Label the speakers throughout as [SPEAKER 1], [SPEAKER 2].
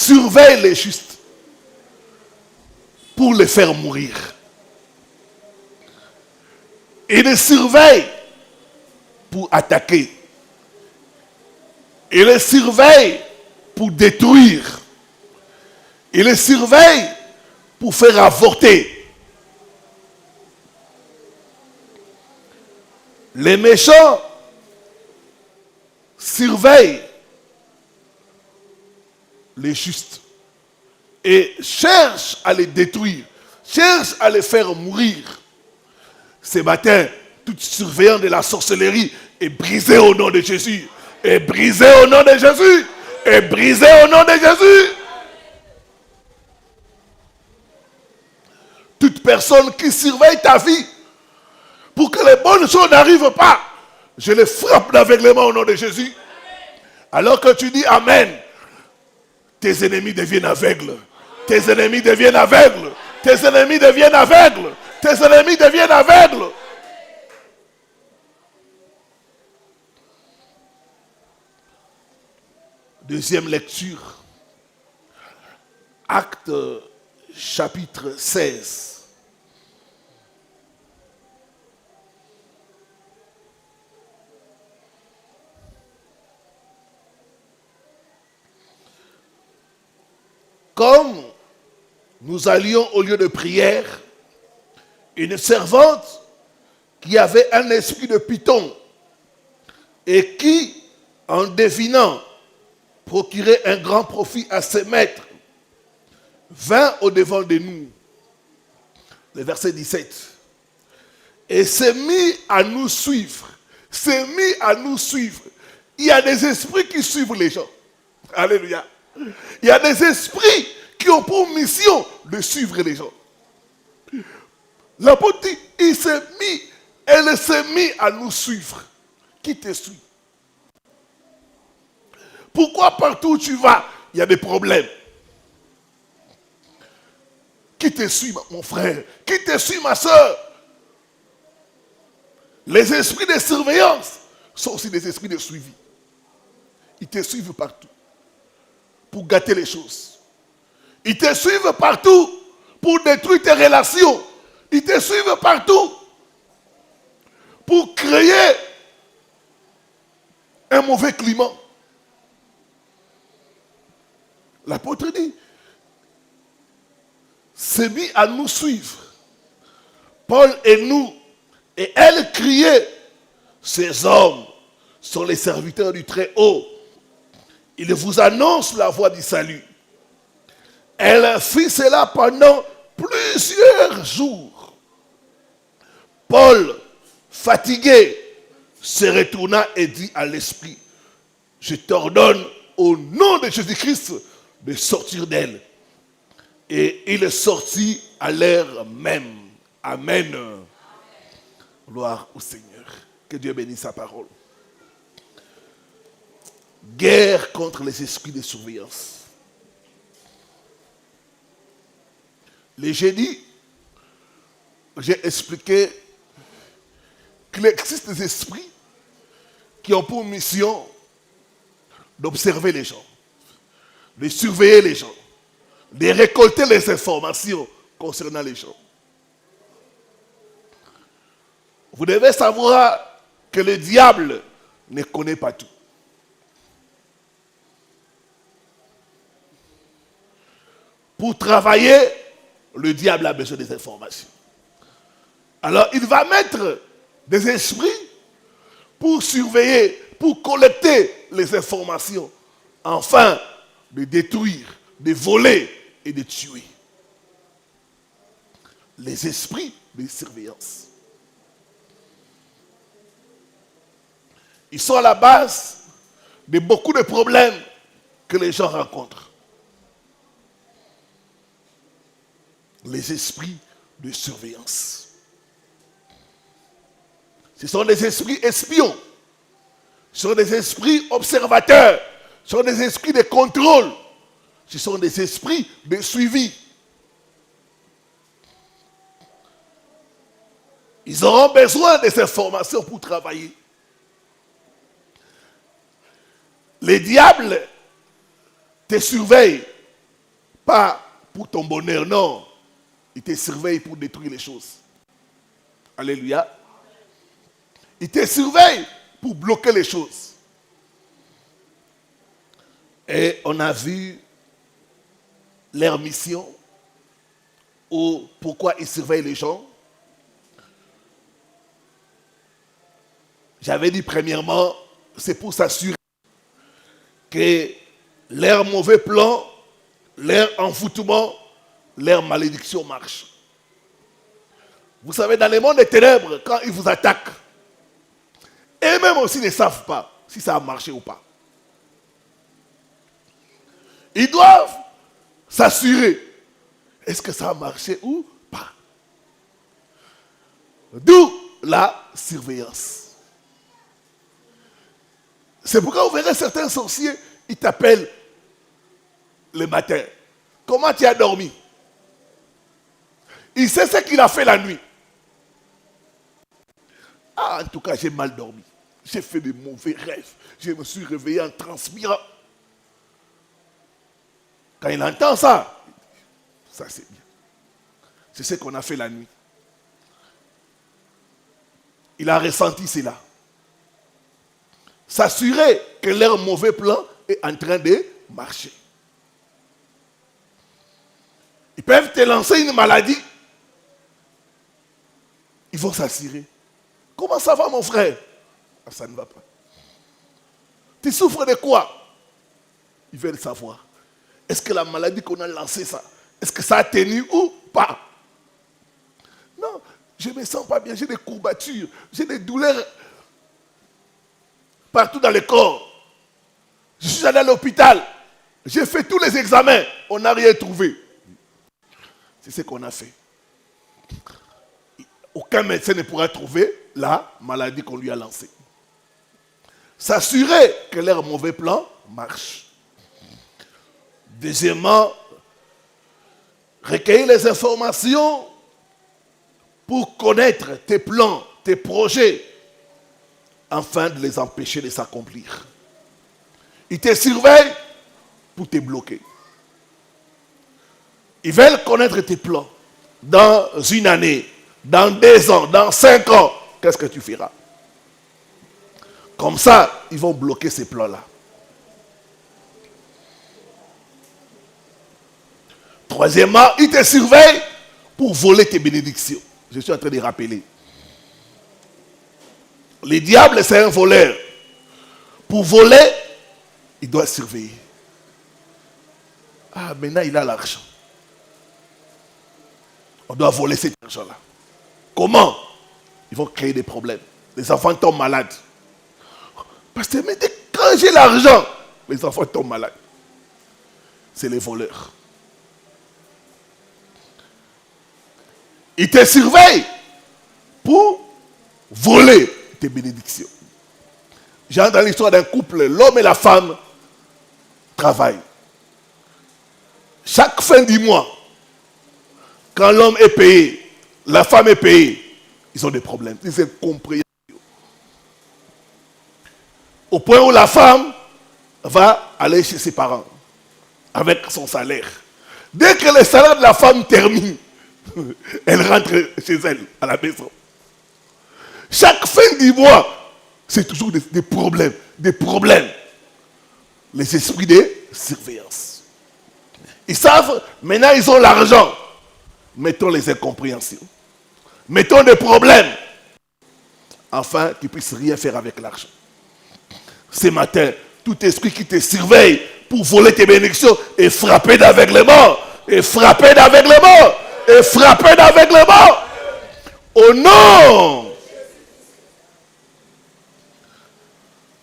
[SPEAKER 1] surveille les justes pour les faire mourir. Il les surveille pour attaquer. Il les surveille pour détruire. Il les surveille pour faire avorter. Les méchants surveillent les justes et cherchent à les détruire, cherchent à les faire mourir. Ce matin, toute surveillance de la sorcellerie est brisée au nom de Jésus. Est brisée au nom de Jésus. Est brisée au nom de Jésus. Toute personne qui surveille ta vie pour que les bonnes choses n'arrivent pas, je les frappe d'aveuglement au nom de Jésus. Alors que tu dis Amen, tes ennemis deviennent aveugles. Tes ennemis deviennent aveugles. Tes ennemis deviennent aveugles. Tes ennemis deviennent aveugles. Deuxième lecture. Acte chapitre 16. Comme nous allions au lieu de prière, une servante qui avait un esprit de python et qui, en devinant, procurait un grand profit à ses maîtres, vint au-devant de nous. Le verset 17. Et s'est mis à nous suivre. S'est mis à nous suivre. Il y a des esprits qui suivent les gens. Alléluia. Il y a des esprits qui ont pour mission de suivre les gens. L'apôtre dit, elle s'est mise à nous suivre. Qui te suit? Pourquoi partout où tu vas, il y a des problèmes? Qui te suit, mon frère? Qui te suit, ma soeur? Les esprits de surveillance sont aussi des esprits de suivi. Ils te suivent partout pour gâter les choses. Ils te suivent partout pour détruire tes relations. Ils te suivent partout pour créer un mauvais climat. L'apôtre dit, s'est mis à nous suivre. Paul et nous, et elle criait, ces hommes sont les serviteurs du Très-Haut. Ils vous annoncent la voie du salut. Elle fit cela pendant plusieurs jours. Paul, fatigué, se retourna et dit à l'esprit, je t'ordonne au nom de Jésus-Christ de sortir d'elle. Et il est sorti à l'heure même. Amen. Amen. Gloire au Seigneur. Que Dieu bénisse sa parole. Guerre contre les esprits de surveillance. Le jeudi, j'ai expliqué qu'il existe des esprits qui ont pour mission d'observer les gens, de surveiller les gens, de récolter les informations concernant les gens. Vous devez savoir que le diable ne connaît pas tout. Pour travailler, le diable a besoin des informations. Alors, il va mettre des esprits pour surveiller, pour collecter les informations, afin de détruire, de voler et de tuer. Les esprits de surveillance. Ils sont à la base de beaucoup de problèmes que les gens rencontrent. Les esprits de surveillance. Ce sont des esprits espions. Ce sont des esprits observateurs. Ce sont des esprits de contrôle. Ce sont des esprits de suivi. Ils auront besoin de ces informations pour travailler. Les diables te surveillent pas pour ton bonheur, non. Il te surveille pour détruire les choses. Alléluia. Il te surveille pour bloquer les choses. Et on a vu leur mission, ou pourquoi ils surveillent les gens. J'avais dit premièrement, c'est pour s'assurer que leur mauvais plan, leur envoûtement, leur malédiction marche. Vous savez, dans le monde des ténèbres, quand ils vous attaquent, eux-mêmes aussi ne savent pas si ça a marché ou pas. Ils doivent s'assurer, est-ce que ça a marché ou pas? D'où la surveillance. C'est pourquoi vous verrez certains sorciers, ils t'appellent le matin. Comment tu as dormi? Il sait ce qu'il a fait la nuit. Ah, en tout cas, j'ai mal dormi. J'ai fait de mauvais rêves. Je me suis réveillé en transpirant. Quand il entend ça, ça c'est bien. C'est ce qu'on a fait la nuit. Il a ressenti cela. S'assurer que leur mauvais plan est en train de marcher. Ils peuvent te lancer une maladie. Ils vont s'assurer. Comment ça va mon frère? Ah, ça ne va pas. Tu souffres de quoi? Ils veulent savoir. Est-ce que la maladie qu'on a lancée, ça, est-ce que ça a tenu ou pas? Non, je ne me sens pas bien, j'ai des courbatures, j'ai des douleurs partout dans le corps. Je suis allé à l'hôpital, j'ai fait tous les examens, on n'a rien trouvé. C'est ce qu'on a fait. Aucun médecin ne pourra trouver la maladie qu'on lui a lancée. S'assurer que leur mauvais plan marche. Deuxièmement, recueillir les informations pour connaître tes plans, tes projets, afin de les empêcher de s'accomplir. Ils te surveillent pour te bloquer. Ils veulent connaître tes plans. Dans une année, dans 2 ans, dans 5 ans, qu'est-ce que tu feras? Comme ça, ils vont bloquer ces plans-là. Troisièmement, ils te surveillent pour voler tes bénédictions. Je suis en train de rappeler. Le diable, c'est un voleur. Pour voler, il doit surveiller. Ah, maintenant, il a l'argent. On doit voler cet argent-là. Comment? Ils vont créer des problèmes. Les enfants tombent malades. Parce que quand j'ai l'argent, les enfants tombent malades. C'est les voleurs. Ils te surveillent pour voler tes bénédictions. J'ai entendu l'histoire d'un couple, l'homme et la femme travaillent. Chaque fin du mois, quand l'homme est payé, la femme est payée, ils ont des problèmes. Ils sont compris. Au point où la femme va aller chez ses parents avec son salaire. Dès que le salaire de la femme termine, elle rentre chez elle, à la maison. Chaque fin du mois, c'est toujours des problèmes, des problèmes. Les esprits de surveillance. Ils savent, maintenant ils ont l'argent. Mettons les incompréhensions. Mettons des problèmes. Afin qu'ils ne puissent rien faire avec l'argent. Ce matin, tout esprit qui te surveille pour voler tes bénédictions est frappé d'aveuglement. Est frappé d'aveuglement. Et frappé d'aveuglement au nom.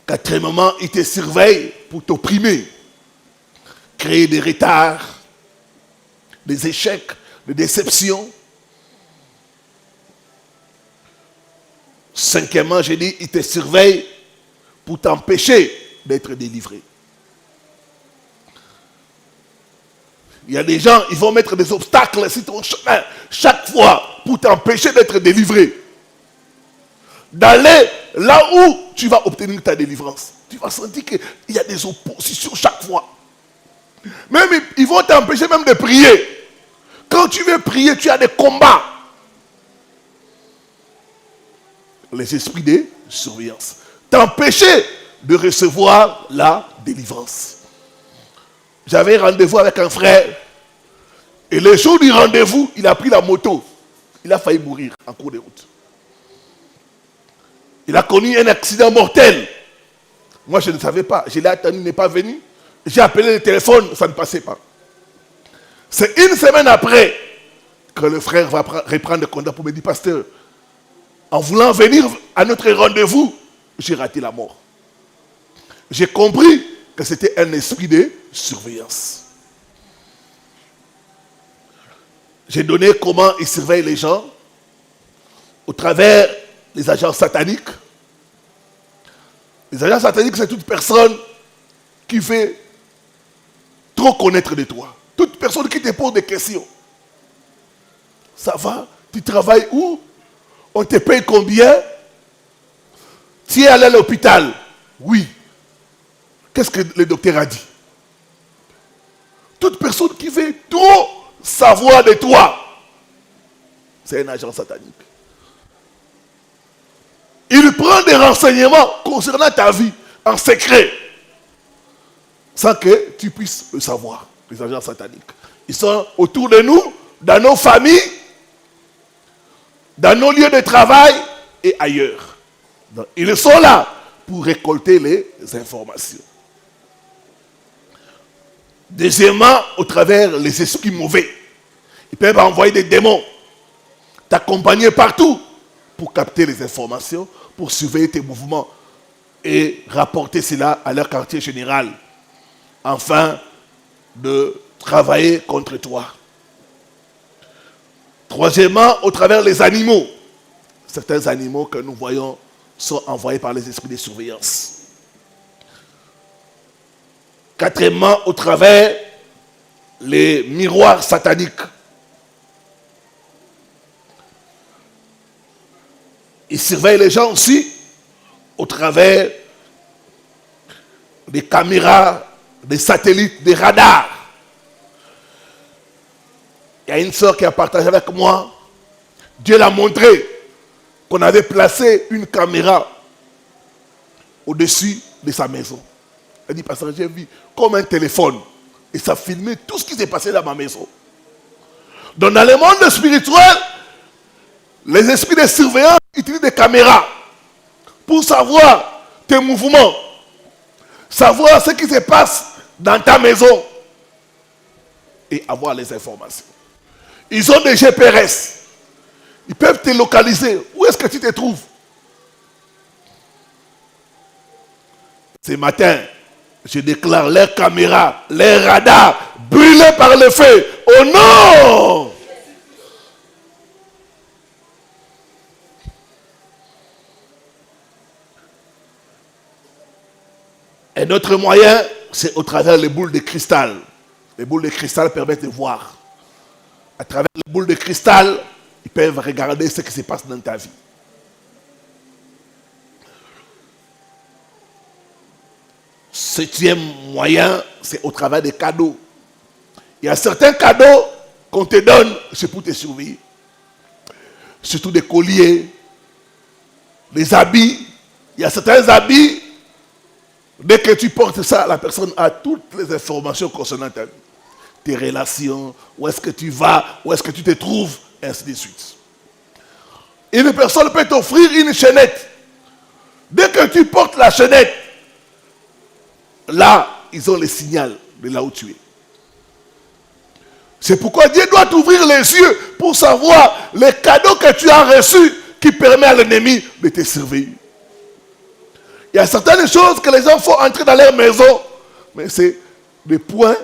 [SPEAKER 1] Quatrièmement, il te surveille pour t'opprimer, créer des retards, des échecs, des déceptions. Cinquièmement, j'ai dit, il te surveille pour t'empêcher d'être délivré. Il y a des gens, ils vont mettre des obstacles sur ton chemin chaque fois pour t'empêcher d'être délivré. D'aller là où tu vas obtenir ta délivrance. Tu vas sentir qu'il y a des oppositions chaque fois. Même ils vont t'empêcher même de prier. Quand tu veux prier, tu as des combats. Les esprits de surveillance. T'empêcher de recevoir la délivrance. J'avais rendez-vous avec un frère. Et le jour du rendez-vous, il a pris la moto. Il a failli mourir en cours de route. Il a connu un accident mortel. Moi, je ne savais pas. Je l'ai attendu, il n'est pas venu. J'ai appelé le téléphone, ça ne passait pas. C'est une semaine après que le frère va reprendre le contact pour me dire, pasteur, en voulant venir à notre rendez-vous, j'ai raté la mort. J'ai compris que c'était un esprit de surveillance. J'ai donné comment il surveille les gens au travers des agents sataniques. Les agents sataniques, c'est toute personne qui veut trop connaître de toi. Toute personne qui te pose des questions. Ça va? Tu travailles où? On te paye combien? Tu es allé à l'hôpital? Oui. Qu'est-ce que le docteur a dit? Toute personne qui veut trop savoir de toi, c'est un agent satanique. Il prend des renseignements concernant ta vie en secret, sans que tu puisses le savoir. Les agents sataniques. Ils sont autour de nous, dans nos familles, dans nos lieux de travail et ailleurs. Donc, ils sont là pour récolter les informations. Deuxièmement, au travers les esprits mauvais. Ils peuvent envoyer des démons, t'accompagner partout pour capter les informations, pour surveiller tes mouvements et rapporter cela à leur quartier général, afin de travailler contre toi. Troisièmement, au travers les animaux. Certains animaux que nous voyons sont envoyés par les esprits de surveillance. Quatrièmement, au travers les miroirs sataniques. Ils surveillent les gens aussi au travers des caméras, des satellites, des radars. Il y a une sœur qui a partagé avec moi. Dieu l'a montré qu'on avait placé une caméra au-dessus de sa maison. Elle dit, pasteur, j'ai vu comme un téléphone. Et ça filmait tout ce qui s'est passé dans ma maison. Donc dans le monde spirituel, les esprits de surveillance utilisent des caméras pour savoir tes mouvements, savoir ce qui se passe dans ta maison et avoir les informations. Ils ont des GPS. Ils peuvent te localiser. Où est-ce que tu te trouves? Ce matin, je déclare leurs caméras, leurs radars brûlés par le feu. Oh non! Un autre moyen, c'est au travers des boules de cristal. Les boules de cristal permettent de voir. À travers les boules de cristal, ils peuvent regarder ce qui se passe dans ta vie. Septième moyen, c'est au travers des cadeaux. Il y a certains cadeaux qu'on te donne, c'est pour te surveiller. Surtout des colliers, des habits. Il y a certains habits, dès que tu portes ça, la personne a toutes les informations concernant ta vie. Tes relations, où est-ce que tu vas, où est-ce que tu te trouves, et ainsi de suite. Une personne peut t'offrir une chaînette. Dès que tu portes la chaînette, là, ils ont le signal de là où tu es. C'est pourquoi Dieu doit t'ouvrir les yeux pour savoir les cadeaux que tu as reçus qui permettent à l'ennemi de te surveiller. Il y a certaines choses que les gens font entrer dans leur maison, mais c'est des points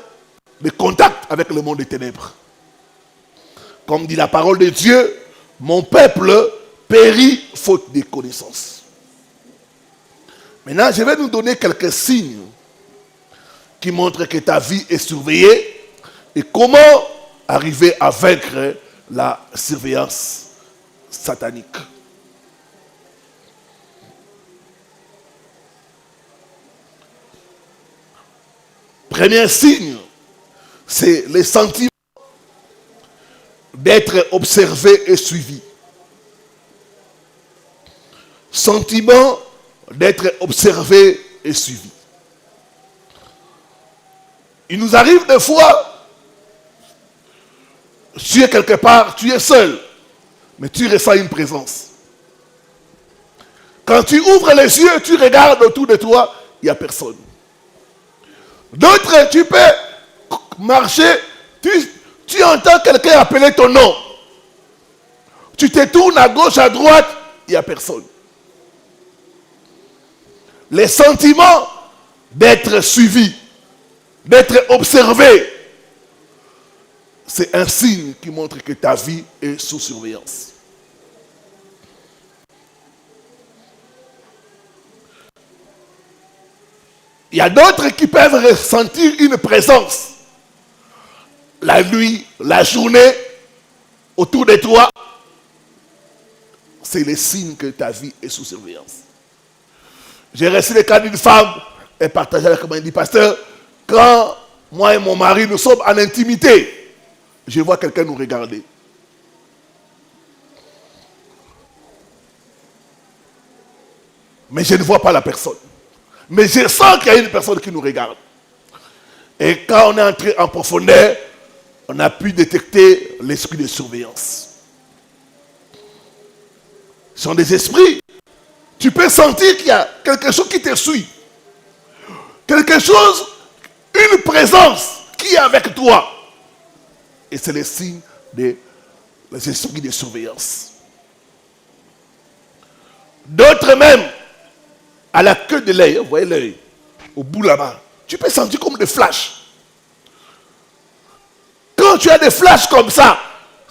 [SPEAKER 1] de contact avec le monde des ténèbres. Comme dit la parole de Dieu, mon peuple périt faute de connaissances. Maintenant, je vais nous donner quelques signes qui montrent que ta vie est surveillée et comment arriver à vaincre la surveillance satanique. Premier signe, c'est le sentiment d'être observé et suivi. Sentiment d'être observé et suivi. Il nous arrive des fois, tu es quelque part, tu es seul, mais tu ressens une présence. Quand tu ouvres les yeux, tu regardes autour de toi, il n'y a personne. D'autres, tu peux marcher, tu entends quelqu'un appeler ton nom. Tu te tournes à gauche, à droite, il n'y a personne. Les sentiments d'être suivi, d'être observé, c'est un signe qui montre que ta vie est sous surveillance. Il y a d'autres qui peuvent ressentir une présence. La nuit, la journée, autour de toi. C'est le signe que ta vie est sous surveillance. J'ai reçu le cas d'une femme, elle partageait avec moi, elle dit, pasteur, quand moi et mon mari, nous sommes en intimité, je vois quelqu'un nous regarder. Mais je ne vois pas la personne. Mais je sens qu'il y a une personne qui nous regarde. Et quand on est entré en profondeur, on a pu détecter l'esprit de surveillance. Ce sont des esprits. Tu peux sentir qu'il y a quelque chose qui te suit. Quelque chose, une présence qui est avec toi. Et c'est le signe des esprits de surveillance. D'autres même, à la queue de l'œil, vous voyez l'œil, au bout là-bas, tu peux sentir comme des flashs. Quand tu as des flashs comme ça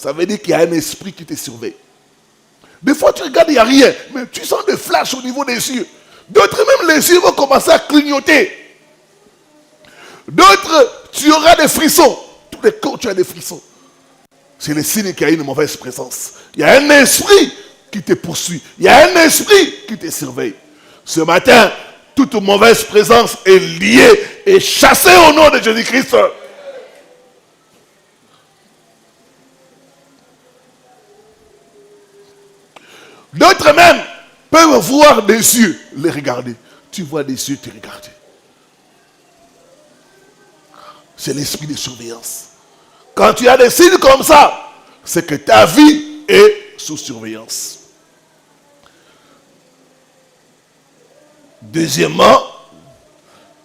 [SPEAKER 1] veut dire qu'il y a un esprit qui te surveille. Des fois tu regardes, il n'y a rien, mais tu sens des flashs au niveau des yeux. D'autres même, les yeux vont commencer à clignoter. D'autres, tu auras des frissons. Tous les corps, tu as des frissons. C'est le signe qu'il y a une mauvaise présence. Il y a un esprit qui te poursuit. Il y a un esprit qui te surveille. Ce matin, toute mauvaise présence est liée et chassée au nom de Jésus-Christ. D'autres même peuvent voir des yeux, les regarder. Tu vois des yeux te regarder. C'est l'esprit de surveillance. Quand tu as des signes comme ça, c'est que ta vie est sous surveillance. Deuxièmement,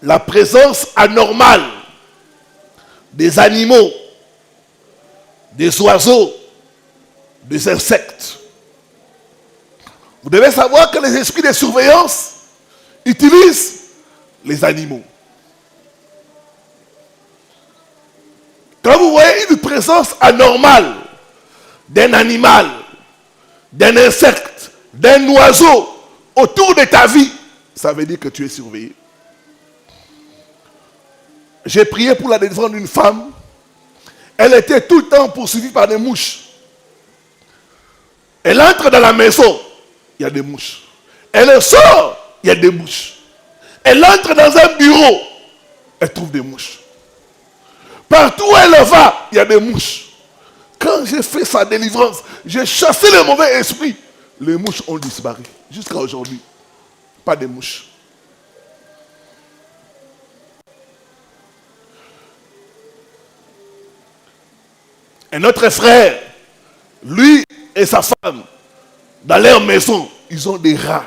[SPEAKER 1] la présence anormale des animaux, des oiseaux, des insectes. Vous devez savoir que les esprits de surveillance utilisent les animaux. Quand vous voyez une présence anormale d'un animal, d'un insecte, d'un oiseau autour de ta vie, ça veut dire que tu es surveillé. J'ai prié pour la délivrance d'une femme. Elle était tout le temps poursuivie par des mouches. Elle entre dans la maison, il y a des mouches. Elle sort, il y a des mouches. Elle entre dans un bureau, elle trouve des mouches. Partout où elle va, il y a des mouches. Quand j'ai fait sa délivrance, j'ai chassé le mauvais esprit. Les mouches ont disparu. Jusqu'à aujourd'hui, pas de mouches. Un autre frère, lui et sa femme, dans leur maison, ils ont des rats.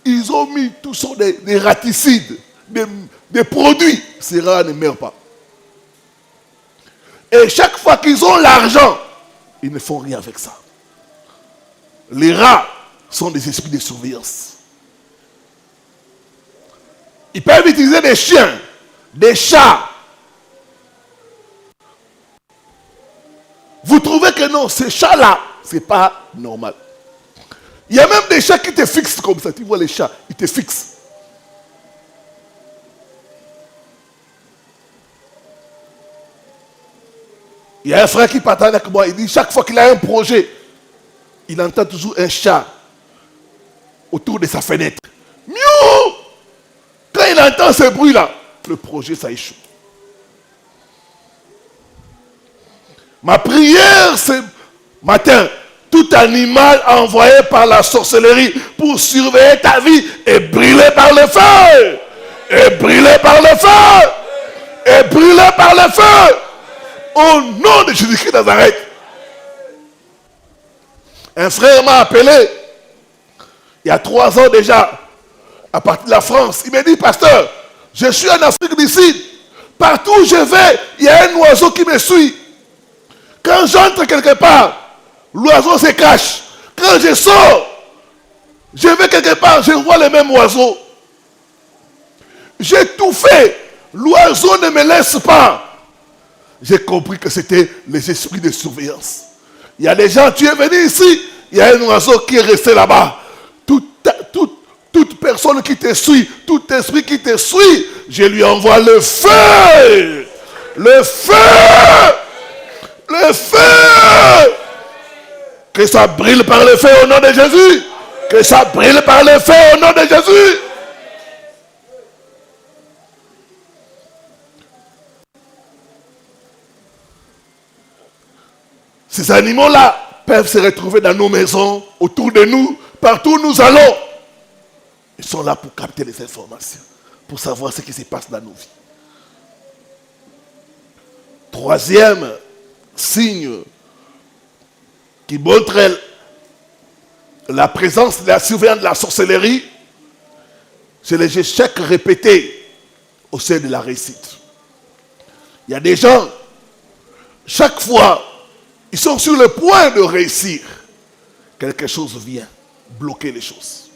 [SPEAKER 1] Ils ont mis tous sortes des raticides, des produits. Ces rats ne meurent pas. Et chaque fois qu'ils ont l'argent, ils ne font rien avec ça. Les rats sont des esprits de surveillance. Ils peuvent utiliser des chiens, des chats. Vous trouvez que non, ces chats-là, ce n'est pas normal. Il y a même des chats qui te fixent comme ça. Tu vois les chats, ils te fixent. Il y a un frère qui partage avec moi, il dit chaque fois qu'il a un projet, il entend toujours un chat autour de sa fenêtre. Miaou! Quand il entend ce bruit-là, le projet, ça échoue. Ma prière ce matin, tout animal envoyé par la sorcellerie pour surveiller ta vie est brûlé par le feu. Est brûlé par le feu. Est brûlé par le feu. Au nom de Jésus-Christ de Nazareth. Un frère m'a appelé il y a 3 ans déjà, à partir de la France. Il m'a dit, pasteur, je suis en Afrique du Sud. Partout où je vais, il y a un oiseau qui me suit. Quand j'entre quelque part, l'oiseau se cache. Quand je sors, je vais quelque part, je vois le même oiseau. J'ai tout fait. L'oiseau ne me laisse pas. J'ai compris que c'était les esprits de surveillance. Il y a des gens, tu es venu ici, il y a un oiseau qui est resté là-bas. Toute personne qui te suit, tout esprit qui te suit, je lui envoie le feu. Le feu. Le feu. Que ça brille par le feu au nom de Jésus. Que ça brille par le feu au nom de Jésus. Ces animaux-là peuvent se retrouver dans nos maisons, autour de nous, partout où nous allons. Ils sont là pour capter les informations, pour savoir ce qui se passe dans nos vies. Troisième signe qui montre la présence de la surveillance de la sorcellerie, c'est les échecs répétés au sein de la réussite. Il y a des gens, chaque fois, ils sont sur le point de réussir. Quelque chose vient bloquer les choses.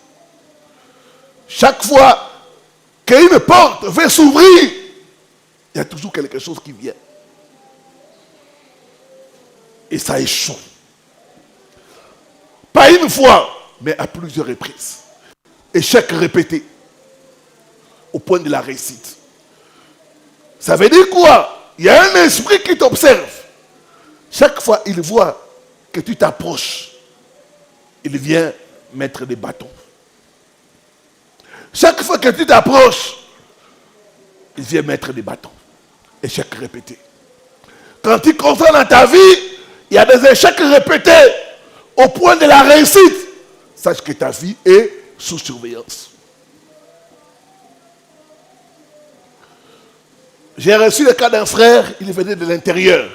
[SPEAKER 1] Chaque fois qu'une porte veut s'ouvrir, il y a toujours quelque chose qui vient. Et ça échoue. Pas une fois, mais à plusieurs reprises. Échec répété. Au point de la réussite. Ça veut dire quoi? Il y a un esprit qui t'observe. Chaque fois, il voit que tu t'approches. Il vient mettre des bâtons. Chaque fois que tu t'approches, il vient mettre des bâtons. Échec répété. Quand tu constats dans ta vie, il y a des échecs répétés au point de la réussite. Sache que ta vie est sous surveillance. J'ai reçu le cas d'un frère, il venait de l'intérieur.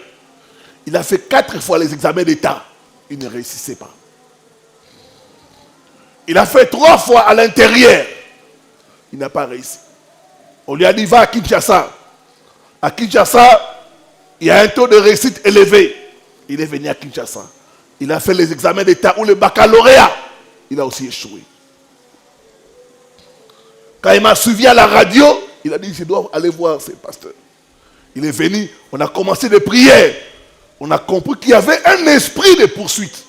[SPEAKER 1] Il a fait 4 fois les examens d'État. Il ne réussissait pas. Il a fait 3 fois à l'intérieur. Il n'a pas réussi. On lui a dit, va à Kinshasa. À Kinshasa, il y a un taux de réussite élevé. Il est venu à Kinshasa. Il a fait les examens d'État ou le baccalauréat. Il a aussi échoué. Quand il m'a suivi à la radio, il a dit, je dois aller voir ce pasteur. Il est venu, on a commencé des prières. On a compris qu'il y avait un esprit de poursuite.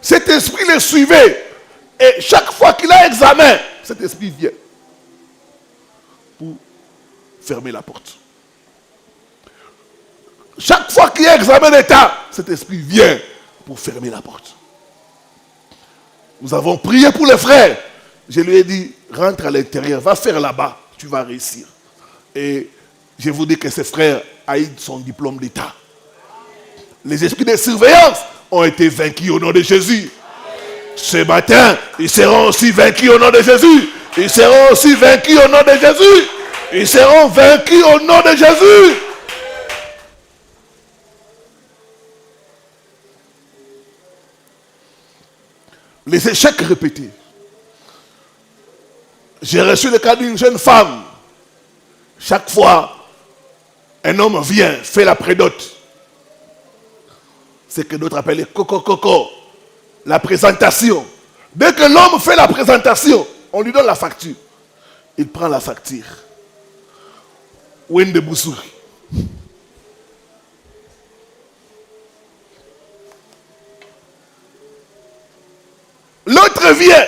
[SPEAKER 1] Cet esprit le suivait. Et chaque fois qu'il a examen, cet esprit vient pour fermer la porte. Chaque fois qu'il y a examen d'État, cet esprit vient pour fermer la porte. Nous avons prié pour les frères. Je lui ai dit, rentre à l'intérieur, va faire là-bas, tu vas réussir. Et je vous dis que ces frères a eu son diplôme d'État. Les esprits de surveillance ont été vaincus au nom de Jésus. Ce matin, ils seront aussi vaincus au nom de Jésus. Ils seront aussi vaincus au nom de Jésus. Ils seront vaincus au nom de Jésus. Les échecs répétés. J'ai reçu le cas d'une jeune femme. Chaque fois, un homme vient, fait la prédote. C'est que d'autres appellent le coco. La présentation. Dès que l'homme fait la présentation, on lui donne la facture. Il prend la facture. Wende Boussou. L'autre vient.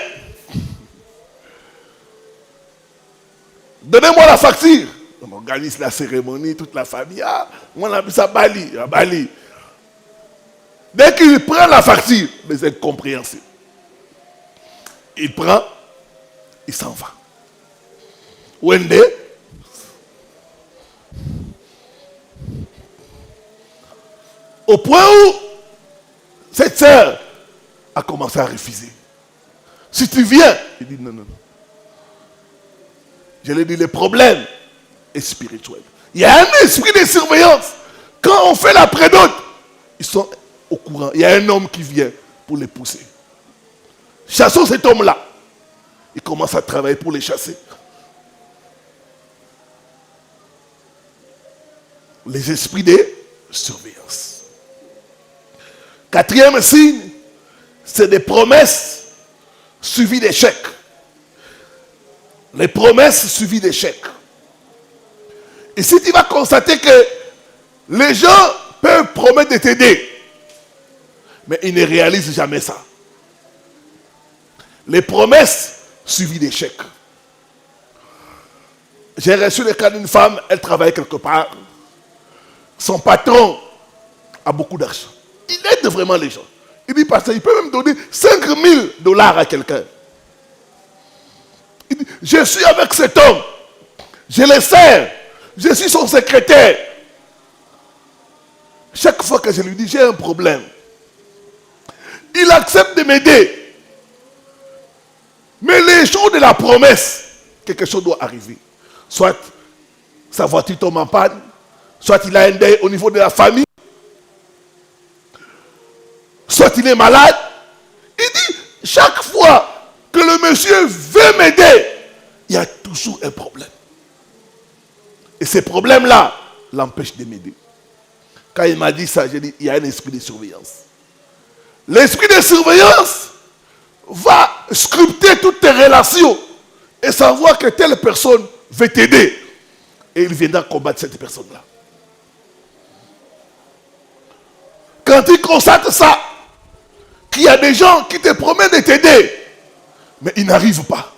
[SPEAKER 1] Donnez-moi la facture. On organise la cérémonie, toute la famille. Ah, on a mis ça à Bali. Dès qu'il prend la facture, mais c'est incompréhensible. Il prend, il s'en va. Wende. Au point où cette sœur a commencé à refuser. Si tu viens, il dit non, non, non. Je lui ai dit, le problème est spirituel. Il y a un esprit de surveillance. Quand on fait la prédote, ils sont au courant. Il y a un homme qui vient pour les pousser. Chassons cet homme-là. Il commence à travailler pour les chasser. Les esprits de surveillance. Quatrième signe, c'est des promesses suivies d'échecs. Les promesses suivies d'échecs. Ici, tu vas constater que les gens peuvent promettre de t'aider, mais ils ne réalisent jamais ça. Les promesses suivies d'échecs. J'ai reçu le cas d'une femme, elle travaille quelque part. Son patron a beaucoup d'argent. Il aide vraiment les gens. Il dit, pasteur, il peut même donner $5,000 à quelqu'un. Il dit, je suis avec cet homme. Je le sers. Je suis son secrétaire. Chaque fois que je lui dis, j'ai un problème, il accepte de m'aider. Mais les jours de la promesse, quelque chose doit arriver. Soit sa voiture tombe en panne, soit il a un deuil au niveau de la famille, soit il est malade. Il dit, chaque fois que le monsieur veut m'aider, il y a toujours un problème. Et ces problèmes-là l'empêchent de m'aider. Quand il m'a dit ça, j'ai dit, il y a un esprit de surveillance. L'esprit de surveillance va sculpter toutes tes relations et savoir que telle personne veut t'aider. Et il viendra combattre cette personne-là. Quand il constate ça, qu'il y a des gens qui te promettent de t'aider, mais ils n'arrivent pas.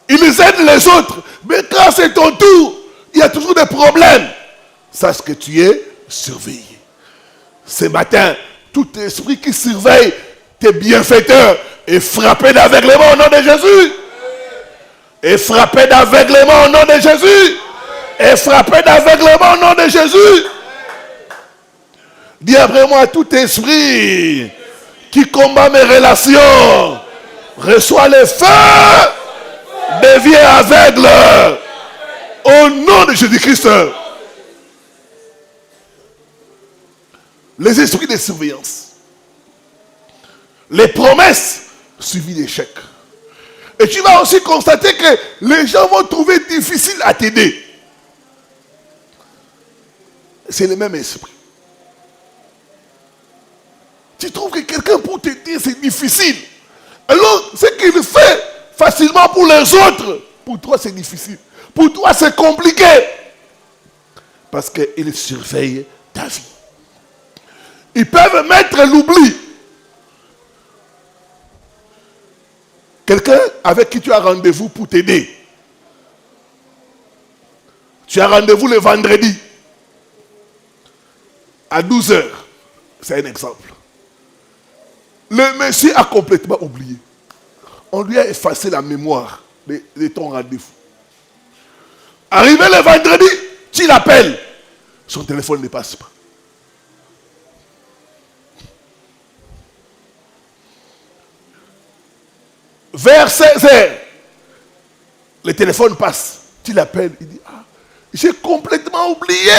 [SPEAKER 1] Ils aident les autres, mais quand c'est ton tour, il y a toujours des problèmes. Sache que tu es surveillé. Ce matin, tout esprit qui surveille tes bienfaiteurs est frappé d'aveuglement au nom de Jésus. Est frappé d'aveuglement au nom de Jésus. Est frappé d'aveuglement au nom de Jésus. Dis après moi, tout esprit qui combat mes relations reçoit le feu, devient aveugle au nom de Jésus-Christ. Les esprits de surveillance, les promesses suivies d'échecs. Et tu vas aussi constater que les gens vont trouver difficile à t'aider. C'est le même esprit. Tu trouves que quelqu'un pour t'aider c'est difficile. Alors ce qu'il fait facilement pour les autres, pour toi c'est difficile. Pour toi c'est compliqué. Parce qu'il surveille ta vie. Ils peuvent mettre l'oubli. Quelqu'un avec qui tu as rendez-vous pour t'aider. Tu as rendez-vous le vendredi à 12h. C'est un exemple. Le monsieur a complètement oublié. On lui a effacé la mémoire de ton rendez-vous. Arrivé le vendredi, tu l'appelles. Son téléphone ne passe pas. Vers 16h, le téléphone passe. Tu l'appelles, il dit, ah, j'ai complètement oublié.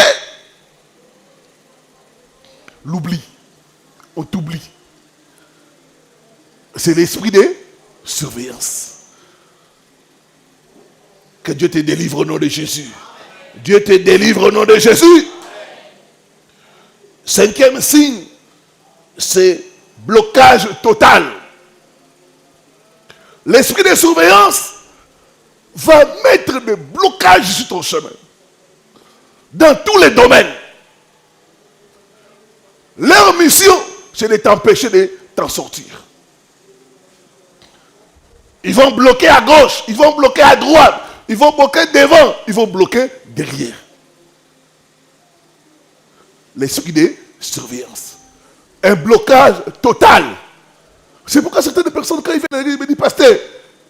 [SPEAKER 1] L'oubli. On t'oublie. C'est l'esprit de surveillance. Que Dieu te délivre au nom de Jésus. Dieu te délivre au nom de Jésus. Cinquième signe, c'est blocage total. L'esprit de surveillance va mettre des blocages sur ton chemin. Dans tous les domaines. Leur mission, c'est de t'empêcher de t'en sortir. Ils vont bloquer à gauche, ils vont bloquer à droite, ils vont bloquer devant, ils vont bloquer derrière. L'esprit de surveillance. Un blocage total. C'est pourquoi certaines personnes, quand ils viennent à l'église, ils me disent, pasteur,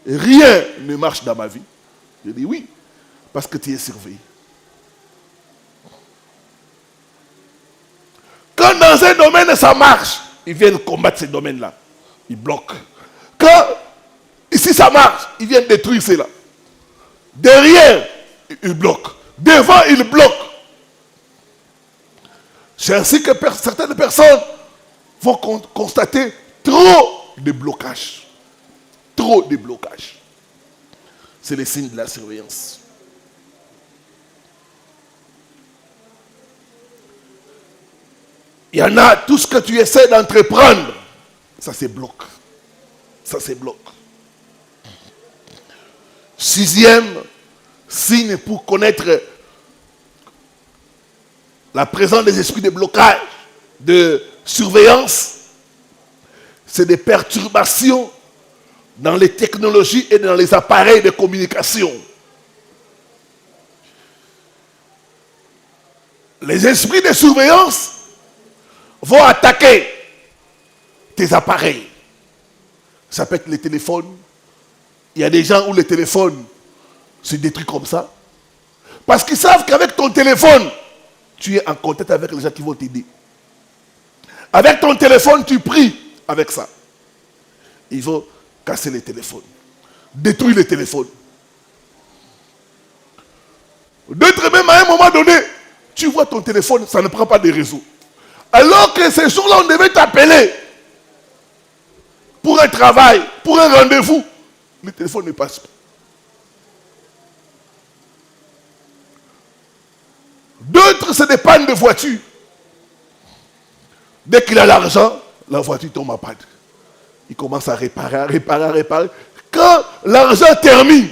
[SPEAKER 1] rien ne marche dans ma vie. Je dis oui, parce que tu es surveillé. un domaine, ça marche. Ils viennent combattre ces domaines-là. Ils bloquent. Quand ici ça marche, ils viennent détruire cela. Derrière, ils bloquent. Devant, ils bloquent. C'est ainsi que certaines personnes vont constater trop de blocages. Trop de blocages. C'est le signe de la surveillance. Il y en a, tout ce que tu essaies d'entreprendre, ça se bloque. Ça se bloque. 6e signe pour connaître la présence des esprits de blocage, de surveillance, c'est des perturbations dans les technologies et dans les appareils de communication. Les esprits de surveillance vont attaquer tes appareils. Ça peut être les téléphones. Il y a des gens où le téléphone se détruit comme ça. Parce qu'ils savent qu'avec ton téléphone, tu es en contact avec les gens qui vont t'aider. Avec ton téléphone, tu pries avec ça. Ils vont casser les téléphones. Détruire les téléphones. D'autres même, à un moment donné, tu vois ton téléphone, ça ne prend pas de réseau. Alors que ces jours-là, on devait t'appeler pour un travail, pour un rendez-vous. Le téléphone ne passe pas. D'autres, c'est des pannes de voiture. Dès qu'il a l'argent, la voiture tombe en panne. Il commence à réparer. Quand l'argent termine,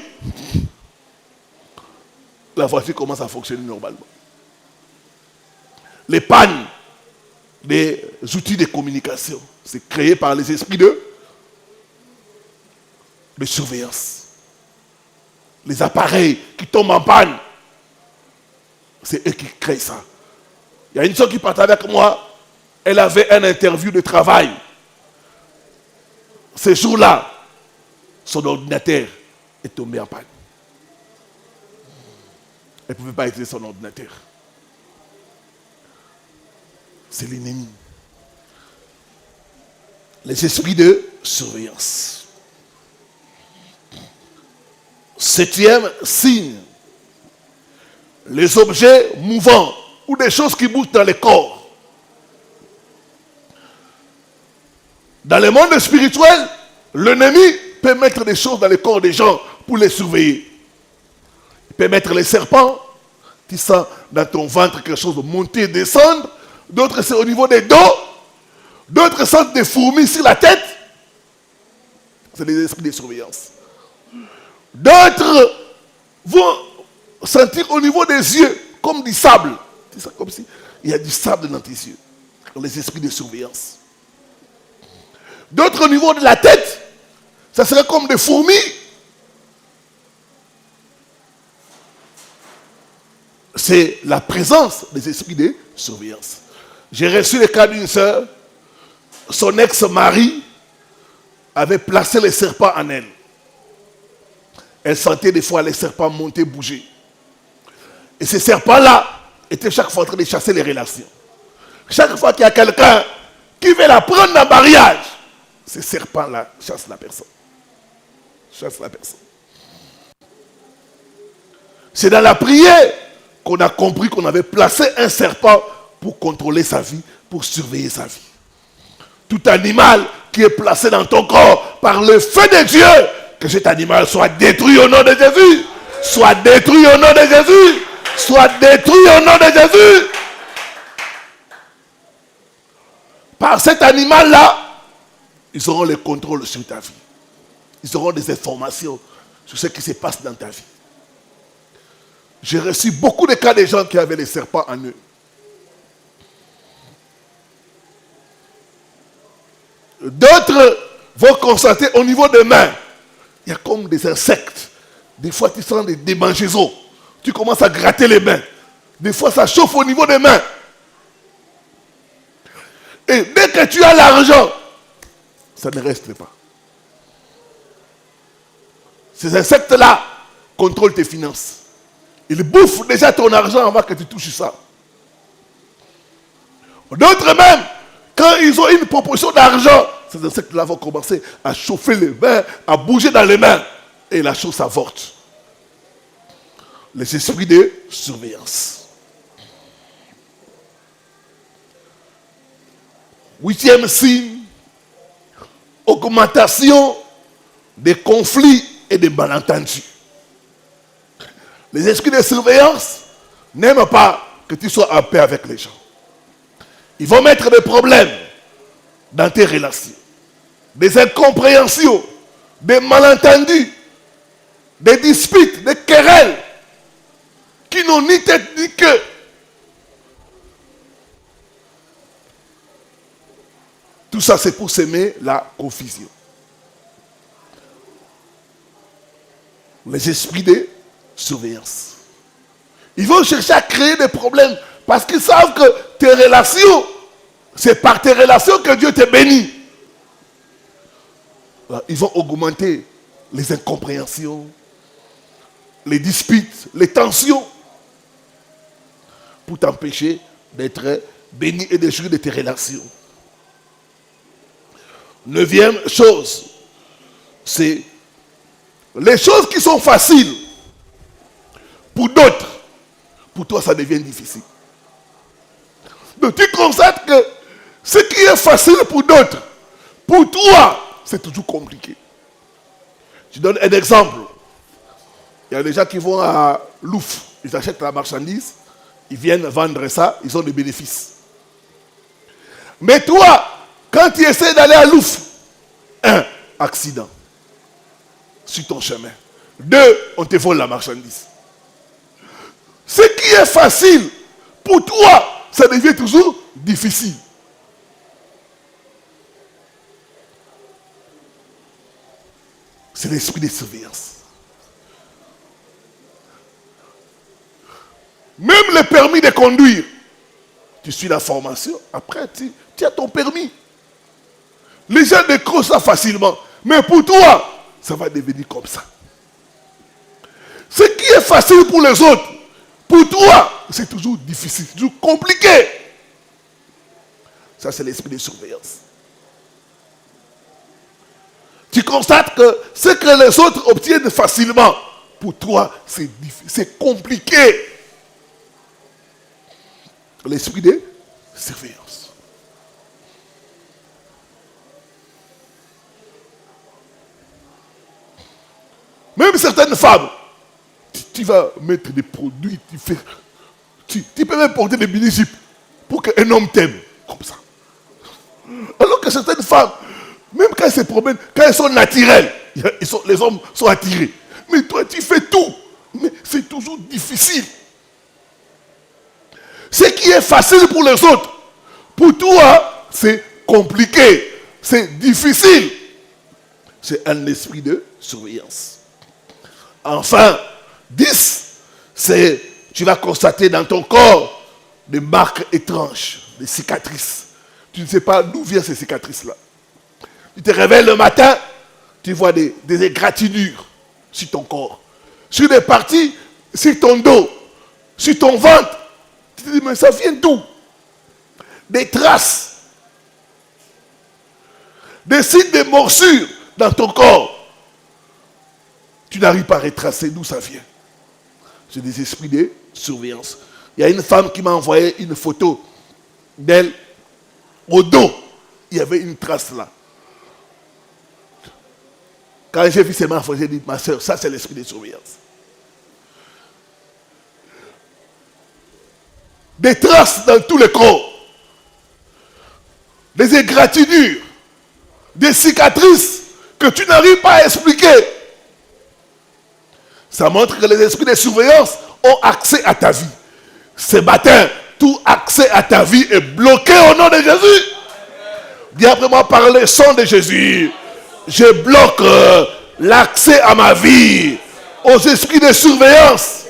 [SPEAKER 1] la voiture commence à fonctionner normalement. Les pannes des outils de communication, c'est créé par les esprits de surveillance. Les appareils qui tombent en panne, c'est eux qui créent ça. Il y a une soeur qui partait avec moi, elle avait un interview de travail. Ce jour-là, son ordinateur est tombé en panne. Elle ne pouvait pas utiliser son ordinateur. C'est l'ennemi. Les esprits de surveillance. 7e signe. Les objets mouvants ou des choses qui bougent dans le corps. Dans le monde spirituel, l'ennemi peut mettre des choses dans le corps des gens pour les surveiller. Il peut mettre les serpents. Tu sens dans ton ventre quelque chose de monter et descendre. D'autres, c'est au niveau des dos. D'autres sentent des fourmis sur la tête. C'est les esprits de surveillance. D'autres vont sentir au niveau des yeux comme du sable. C'est ça, comme si il y a du sable dans tes yeux. Les esprits de surveillance. D'autres au niveau de la tête, ça serait comme des fourmis. C'est la présence des esprits de surveillance. J'ai reçu le cas d'une sœur, son ex-mari avait placé les serpents en elle. Elle sentait des fois les serpents monter, bouger. Et ces serpents-là étaient chaque fois en train de chasser les relations. Chaque fois qu'il y a quelqu'un qui veut la prendre en mariage, ces serpents-là chassent la personne. Chassent la personne. C'est dans la prière qu'on a compris qu'on avait placé un serpent pour contrôler sa vie, pour surveiller sa vie. Tout animal qui est placé dans ton corps par le feu de Dieu, que cet animal soit détruit au nom de Jésus. Soit détruit au nom de Jésus. Soit détruit au nom de Jésus. Par cet animal-là, ils auront le contrôle sur ta vie. Ils auront des informations sur ce qui se passe dans ta vie. J'ai reçu beaucoup de cas de gens qui avaient les serpents en eux. D'autres vont constater au niveau des mains, il y a comme des insectes. Des fois, tu sens des démangeaisons. Tu commences à gratter les mains. Des fois, ça chauffe au niveau des mains. Et dès que tu as l'argent, ça ne reste pas. Ces insectes-là contrôlent tes finances. Ils bouffent déjà ton argent avant que tu touches ça. D'autres même Quand ils ont une proposition d'argent, ces insectes-là vont commencer à chauffer les mains, à bouger dans les mains. Et la chose s'avorte. Les esprits de surveillance. 8e signe, augmentation des conflits et des malentendus. Les esprits de surveillance n'aiment pas que tu sois en paix avec les gens. Ils vont mettre des problèmes dans tes relations, des incompréhensions, des malentendus, des disputes, des querelles qui n'ont ni tête ni queue. Tout ça, c'est pour s'aimer la confusion. Les esprits de surveillance. Ils vont chercher à créer des problèmes parce qu'ils savent que tes relations, c'est par tes relations que Dieu te bénit. Alors, ils vont augmenter les incompréhensions, les disputes, les tensions pour t'empêcher d'être béni et de jouir de tes relations. 9e chose, c'est les choses qui sont faciles pour d'autres, pour toi ça devient difficile. Donc tu constates que ce qui est facile pour d'autres, pour toi, c'est toujours compliqué. Je donne un exemple. Il y a des gens qui vont à Louf, ils achètent la marchandise, ils viennent vendre ça, ils ont des bénéfices. Mais toi, quand tu essaies d'aller à Louf, 1, accident sur ton chemin. 2, on te vole la marchandise. Ce qui est facile pour toi, ça devient toujours difficile. C'est l'esprit de surveillance. Même le permis de conduire, tu suis la formation, après tu as ton permis. Les gens décrochent ça facilement. Mais pour toi, ça va devenir comme ça. Ce qui est facile pour les autres, pour toi, c'est toujours difficile, toujours compliqué. Ça, c'est l'esprit de surveillance. Tu constates que ce que les autres obtiennent facilement, pour toi, c'est compliqué. L'esprit de surveillance. Même certaines femmes, tu vas mettre des produits, tu peux même porter des mini-jupes pour qu'un homme t'aime, comme ça. Alors que certaines femmes, même quand elles se promènent, quand elles sont naturelles, les hommes sont attirés. Mais toi, tu fais tout. Mais c'est toujours difficile. Ce qui est facile pour les autres, pour toi, c'est compliqué. C'est difficile. C'est un esprit de surveillance. Enfin, 10, c'est tu vas constater dans ton corps des marques étranges, des cicatrices. Tu ne sais pas d'où viennent ces cicatrices-là. Tu te réveilles le matin, tu vois des égratignures sur ton corps. Sur des parties, sur ton dos, sur ton ventre. Tu te dis, mais ça vient d'où? Des traces. Des signes de morsures dans ton corps. Tu n'arrives pas à retracer d'où ça vient. C'est des esprits de surveillance. Il y a une femme qui m'a envoyé une photo d'elle. Au dos, il y avait une trace là. Quand j'ai vu ces mains, j'ai dit, ma soeur, ça c'est l'esprit de surveillance. Des traces dans tout le corps. Des égratignures. Des cicatrices que tu n'arrives pas à expliquer. Ça montre que les esprits de surveillance ont accès à ta vie. Ce matin, tout accès à ta vie est bloqué au nom de Jésus. Dis après moi par le sang de Jésus. Je bloque l'accès à ma vie aux esprits de surveillance.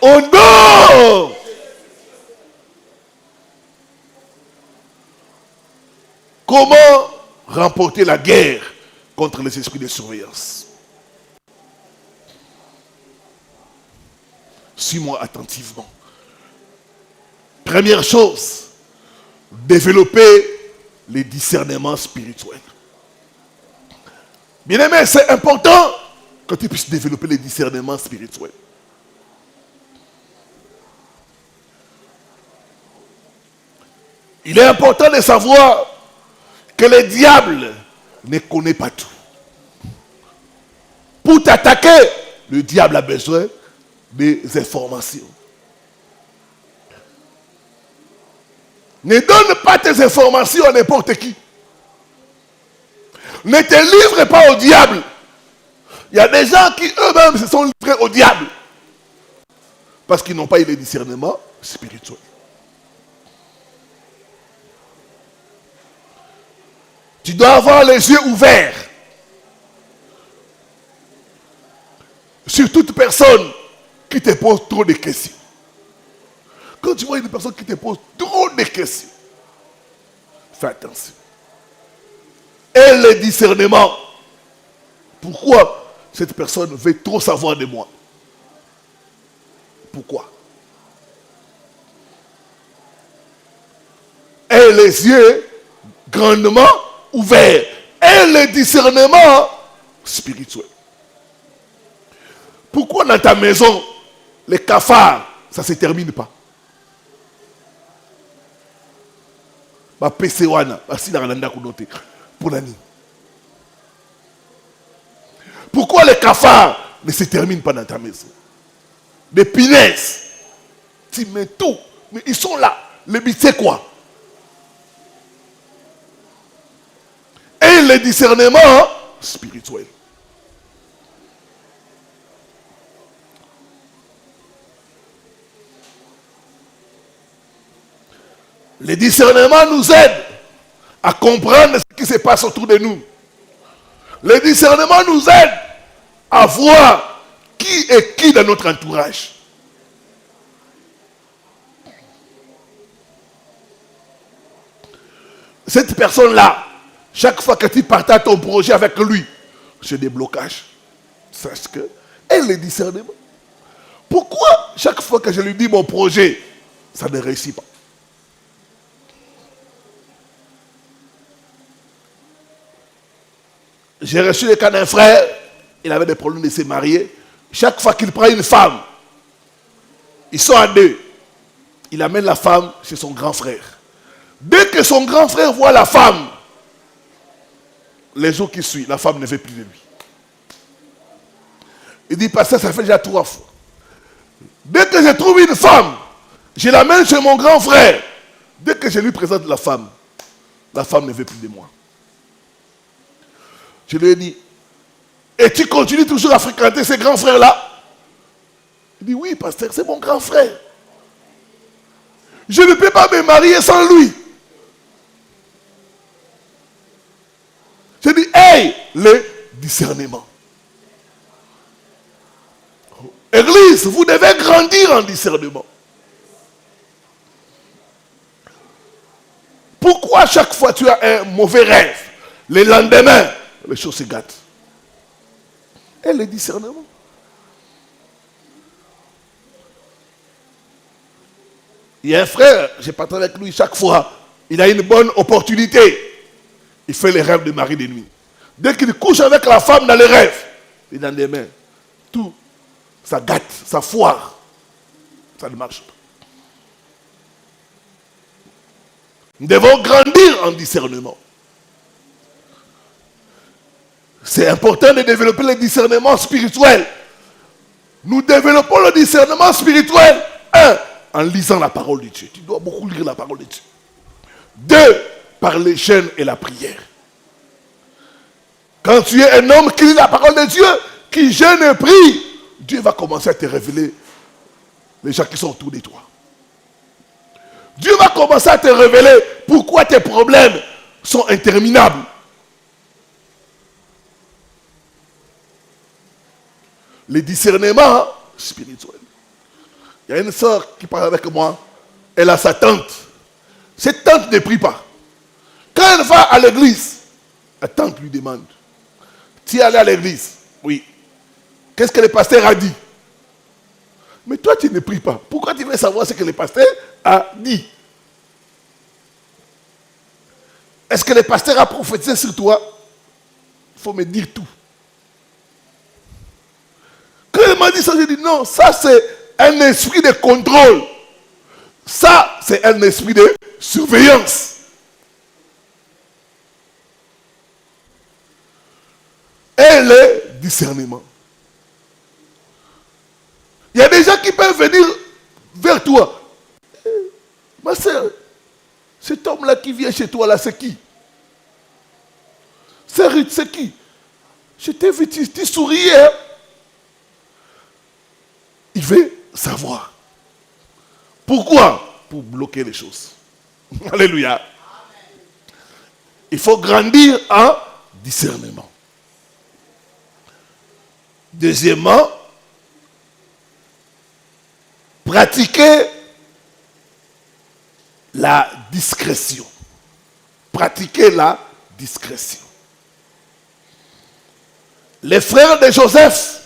[SPEAKER 1] Au nom. Comment remporter la guerre contre les esprits de surveillance? Suis-moi attentivement. Première chose, développer les discernements spirituels. Bien aimé, c'est important que tu puisses développer les discernements spirituels. Il est important de savoir que le diable ne connaît pas tout. Pour t'attaquer, le diable a besoin des informations. Ne donne pas tes informations à n'importe qui. Ne te livre pas au diable. Il y a des gens qui eux-mêmes se sont livrés au diable. Parce qu'ils n'ont pas eu le discernement spirituel. Tu dois avoir les yeux ouverts sur toute personne qui te pose trop de questions. Quand tu vois une personne qui te pose trop de questions, fais attention. Et le discernement. Pourquoi cette personne veut trop savoir de moi? Pourquoi? Et les yeux grandement ouverts. Et le discernement spirituel. Pourquoi dans ta maison, les cafards, ça ne se termine pas? Pourquoi les cafards ne se terminent pas dans ta maison? Des punaises. Tu mets tout. Mais ils sont là. Le but c'est quoi? Et le discernement spirituel. Le discernement nous aide à comprendre ce qui se passe autour de nous. Le discernement nous aide à voir qui est qui dans notre entourage. Cette personne-là, chaque fois que tu partages ton projet avec lui, c'est des blocages. Sache que elle le discernement. Pourquoi chaque fois que je lui dis mon projet, ça ne réussit pas? J'ai reçu le cas d'un frère, il avait des problèmes de se marier. Chaque fois qu'il prend une femme, ils sont à deux. Il amène la femme chez son grand frère. Dès que son grand frère voit la femme, les jours qui suivent, la femme ne veut plus de lui. Il dit, pasteur, ça fait déjà 3 fois. Dès que je trouve une femme, je l'amène chez mon grand frère. Dès que je lui présente la femme ne veut plus de moi. Je lui ai dit, et tu continues toujours à fréquenter ces grands frères-là? Il dit, oui, pasteur, c'est mon grand frère. Je ne peux pas me marier sans lui. Je dis, hey, le discernement. Église, vous devez grandir en discernement. Pourquoi chaque fois tu as un mauvais rêve, le lendemain, les choses se gâtent? Et le discernement. Il y a un frère, j'ai parlé avec lui chaque fois, il a une bonne opportunité. Il fait les rêves de mari de nuit. Dès qu'il couche avec la femme dans les rêves, et dans les mains, tout, ça gâte, ça foire. Ça ne marche pas. Nous devons grandir en discernement. C'est important de développer le discernement spirituel. Nous développons le discernement spirituel. 1. En lisant la parole de Dieu. Tu dois beaucoup lire la parole de Dieu. 2. Par les jeûnes et la prière. Quand tu es un homme qui lit la parole de Dieu, qui jeûne et prie, Dieu va commencer à te révéler les gens qui sont autour de toi. Dieu va commencer à te révéler pourquoi tes problèmes sont interminables. Le discernement spirituel. Il y a une soeur qui parle avec moi, elle a sa tante. Cette tante ne prie pas. Quand elle va à l'église, la tante lui demande, tu es allé à l'église? Oui. Qu'est-ce que le pasteur a dit? Mais toi tu ne pries pas. Pourquoi tu veux savoir ce que le pasteur a dit? est-ce que le pasteur a prophétisé sur toi? Il faut me dire tout. Quand il m'a dit ça, j'ai dit non, ça c'est un esprit de contrôle. Ça, c'est un esprit de surveillance. Et le discernement. Il y a des gens qui peuvent venir vers toi. Ma soeur, cet homme-là qui vient chez toi, là, c'est qui? C'est Ruth, c'est qui? Je t'ai vu, tu souriais. Il veut savoir. Pourquoi? Pour bloquer les choses. Alléluia. Il faut grandir en discernement. Deuxièmement, pratiquer la discrétion. Pratiquer la discrétion. Les frères de Joseph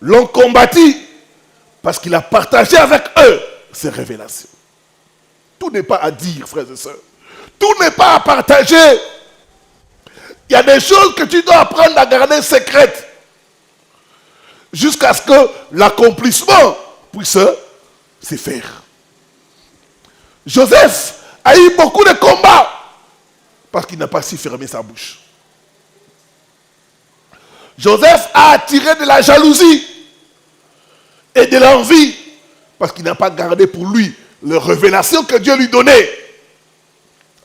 [SPEAKER 1] l'ont combattu parce qu'il a partagé avec eux ses révélations. Tout n'est pas à dire, frères et sœurs. Tout n'est pas à partager. Il y a des choses que tu dois apprendre à garder secrètes jusqu'à ce que l'accomplissement puisse se faire. Joseph a eu beaucoup de combats parce qu'il n'a pas su fermer sa bouche. Joseph a attiré de la jalousie et de l'envie parce qu'il n'a pas gardé pour lui les révélations que Dieu lui donnait.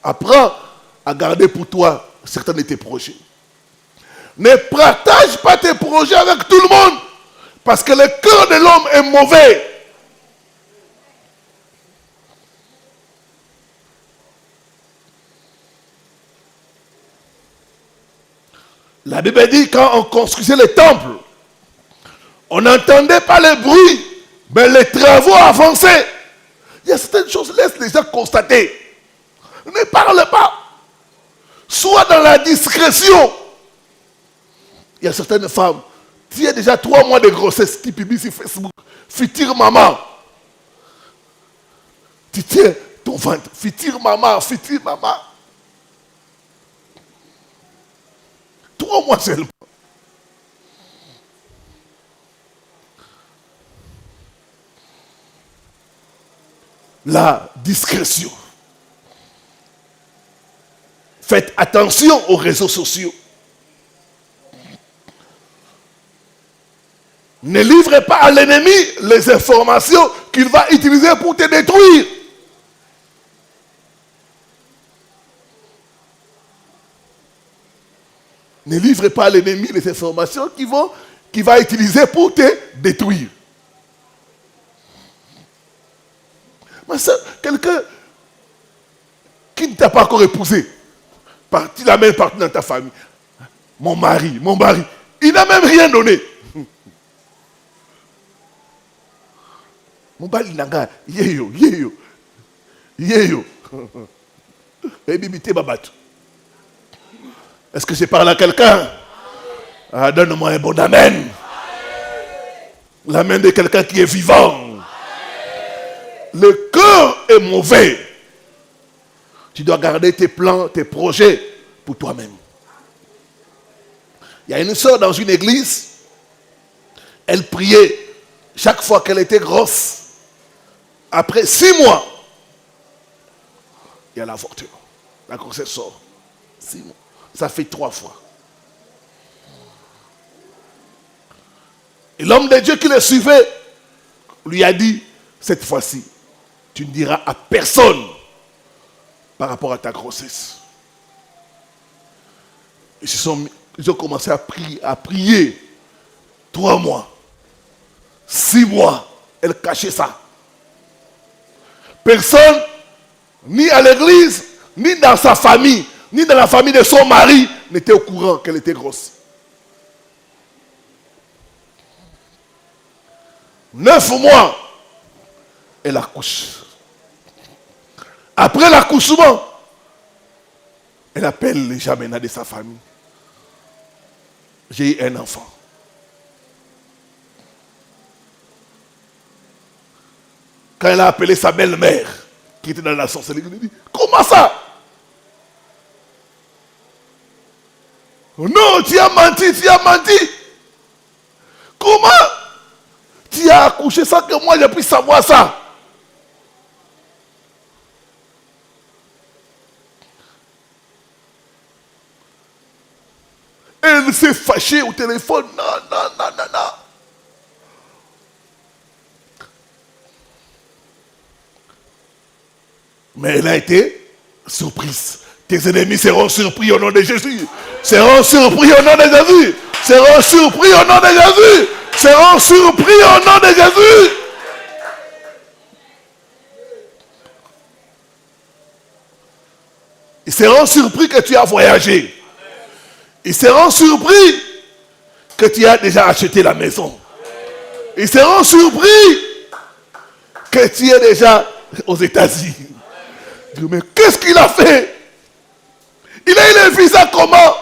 [SPEAKER 1] Apprends à garder pour toi certains de tes projets. Ne partage pas tes projets avec tout le monde parce que le cœur de l'homme est mauvais. La Bible dit quand on construisait les temples, on n'entendait pas le bruit, mais les travaux avançaient. Il y a certaines choses, laisse les gens constater. Ne parle pas. Sois dans la discrétion. Il y a certaines femmes, tu as déjà 3 mois de grossesse qui publient sur Facebook. Future maman. Tu tiens ton ventre. Future maman, future maman. 3 mois seulement. La discrétion. Faites attention aux réseaux sociaux. Ne livrez pas à l'ennemi les informations qu'il va utiliser pour te détruire. Ne livrez pas à l'ennemi les informations qu'il va utiliser pour te détruire. Ma soeur, quelqu'un qui ne t'a pas encore épousé, tu l'as même parti dans ta famille. Mon mari, il n'a même rien donné. Mon mari, yeyo. Est-ce que je parle à quelqu'un? Ah, donne-moi un bon amen. L'amen de quelqu'un qui est vivant. Le cœur est mauvais. Tu dois garder tes plans, tes projets pour toi-même. Il y a une sœur dans une église. Elle priait chaque fois qu'elle était grosse. Après 6 mois, il y a l'avortement. La grossesse sort. 6 mois. Ça fait 3 fois. Et l'homme de Dieu qui le suivait lui a dit, cette fois-ci, tu ne diras à personne par rapport à ta grossesse. Ils ont commencé à prier 3 mois, 6 mois. Elle cachait ça. Personne, ni à l'église, ni dans sa famille, ni dans la famille de son mari, n'était au courant qu'elle était grosse. 9 mois, elle accouche. Après l'accouchement, elle appelle les Jamena de sa famille. J'ai eu un enfant. Quand elle a appelé sa belle-mère, qui était dans la sorcellerie, elle lui dit, comment ça? Non, tu as menti, tu as menti. Comment tu as accouché sans que moi je puisse savoir ça? Elle s'est fâchée au téléphone. Non, non, non, non, non. Mais elle a été surprise. Tes ennemis seront surpris au nom de Jésus. Seront surpris au nom de Jésus. Seront surpris au nom de Jésus. Seront surpris au nom de Jésus. Ils seront surpris que tu as voyagé. Ils seront surpris que tu as déjà acheté la maison. Ils seront surpris que tu es déjà aux États-Unis. Mais qu'est-ce qu'il a fait? Il a eu le visa comment?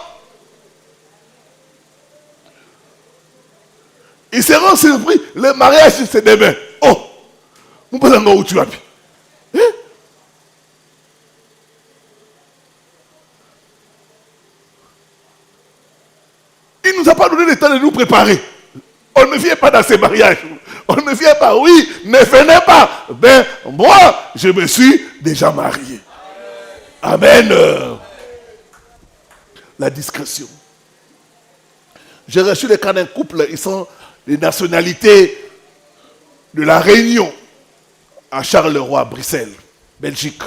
[SPEAKER 1] Ils seront surpris. Le mariage, c'est demain. Oh, nous ne savons pas où tu as pu. Hein? Il ne nous a pas donné le temps de nous préparer. On ne vient pas dans ces mariages. On ne vient pas, oui, ne venez pas. Ben, moi, je me suis déjà marié. Amen. La discrétion. J'ai reçu le cas d'un couple, ils sont des nationalités de la Réunion à Charleroi, Bruxelles, Belgique.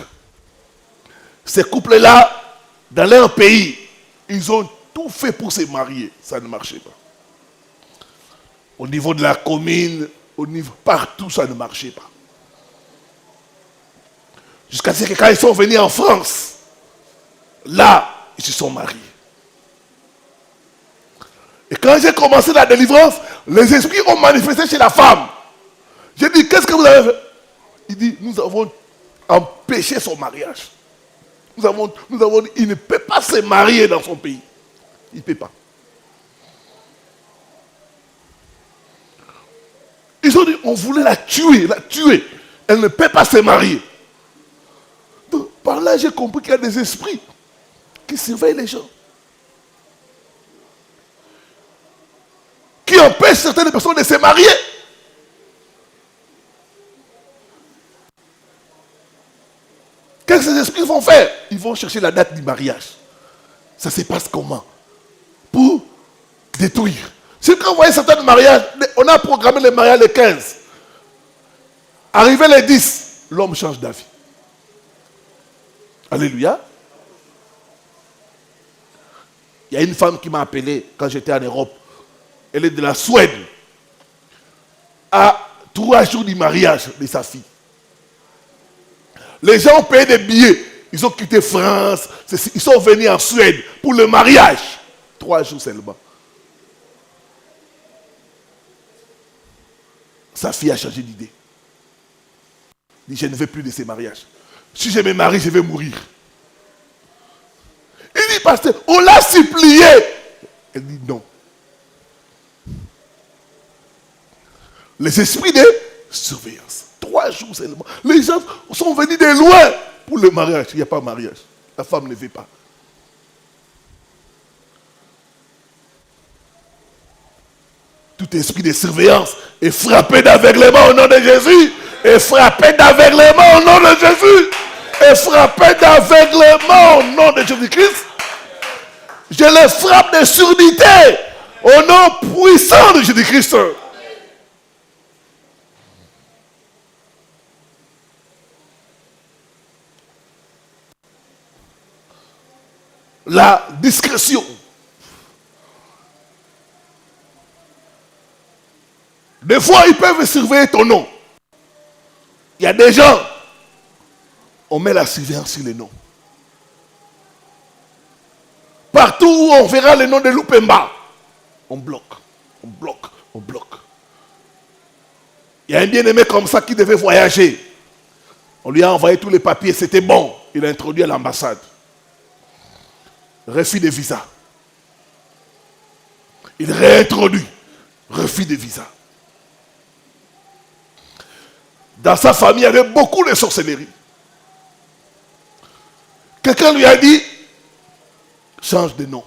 [SPEAKER 1] Ces couples-là, dans leur pays, ils ont tout fait pour se marier. Ça ne marchait pas. Au niveau de la commune, au niveau partout, ça ne marchait pas. Jusqu'à ce que quand ils sont venus en France, là, ils se sont mariés. Et quand j'ai commencé la délivrance, les esprits ont manifesté chez la femme. J'ai dit, qu'est-ce que vous avez fait? Il dit, nous avons empêché son mariage. Nous avons dit, il ne peut pas se marier dans son pays. Il ne peut pas. Ils ont dit, on voulait la tuer, la tuer. Elle ne peut pas se marier. Donc, par là, j'ai compris qu'il y a des esprits qui surveillent les gens. Qui empêchent certaines personnes de se marier. Qu'est-ce que ces esprits vont faire? Ils vont chercher la date du mariage. Ça se passe comment? Pour détruire. Si quand vous voyez certains mariages, on a programmé le mariage le 15. Arrivé le 10, l'homme change d'avis. Alléluia. Il y a une femme qui m'a appelé quand j'étais en Europe. Elle est de la Suède. À 3 jours du mariage de sa fille. Les gens ont payé des billets. Ils ont quitté France. Ils sont venus en Suède pour le mariage. 3 jours seulement. Sa fille a changé d'idée. Elle dit, je ne veux plus de ces mariages. Si je me marie, je vais mourir. Il dit, pasteur, on l'a supplié. Elle dit non. Les esprits de surveillance. 3 jours seulement. Les gens sont venus de loin pour le mariage. Il n'y a pas de mariage. La femme ne veut pas. Tout esprit de surveillance est frappé d'aveuglement au nom de Jésus. Est frappé d'aveuglement au nom de Jésus. Est frappé d'aveuglement au nom de Jésus-Christ. Je les frappe de surdité au nom puissant de Jésus-Christ. La discrétion. Des fois, ils peuvent surveiller ton nom. Il y a des gens, on met la surveillance sur les noms. Partout où on verra le nom de Lupemba, on bloque, on bloque, on bloque. Il y a un bien-aimé comme ça qui devait voyager. On lui a envoyé tous les papiers, c'était bon. Il a introduit à l'ambassade. Refus de visa. Il réintroduit. Refus de visa. Dans sa famille, il y avait beaucoup de sorcellerie. Quelqu'un lui a dit, change de nom.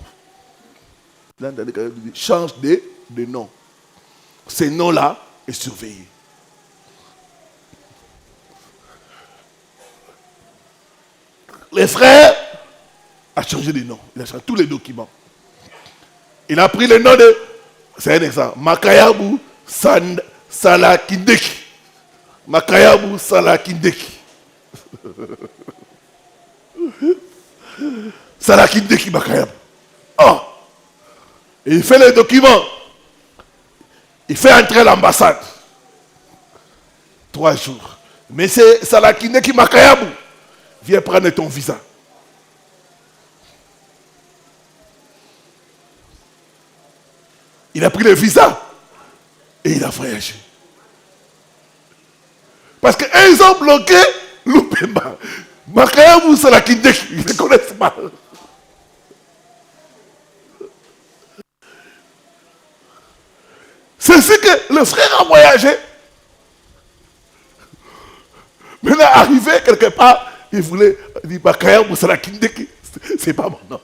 [SPEAKER 1] change de nom. Ces noms-là est surveillé. Les frères a changé de nom. Il a changé tous les documents. Il a pris le nom de, c'est un exemple, Makayabu Salakindeki. Makayabu Salakindeki. Salakindeki Makayabu. Oh! Et il fait les documents. Il fait entrer l'ambassade. 3 jours. Mais c'est Salakindeki Makayabu. Viens prendre ton visa. Il a pris le visa et il a voyagé. Parce qu'ils ont bloqué Lupemba. Makayabu Salakindeki, ils ne connaissent pas. C'est ce que le frère a voyagé. Maintenant, arrivé quelque part, il voulait dire Makayabu Salakindeki, c'est pas mon nom.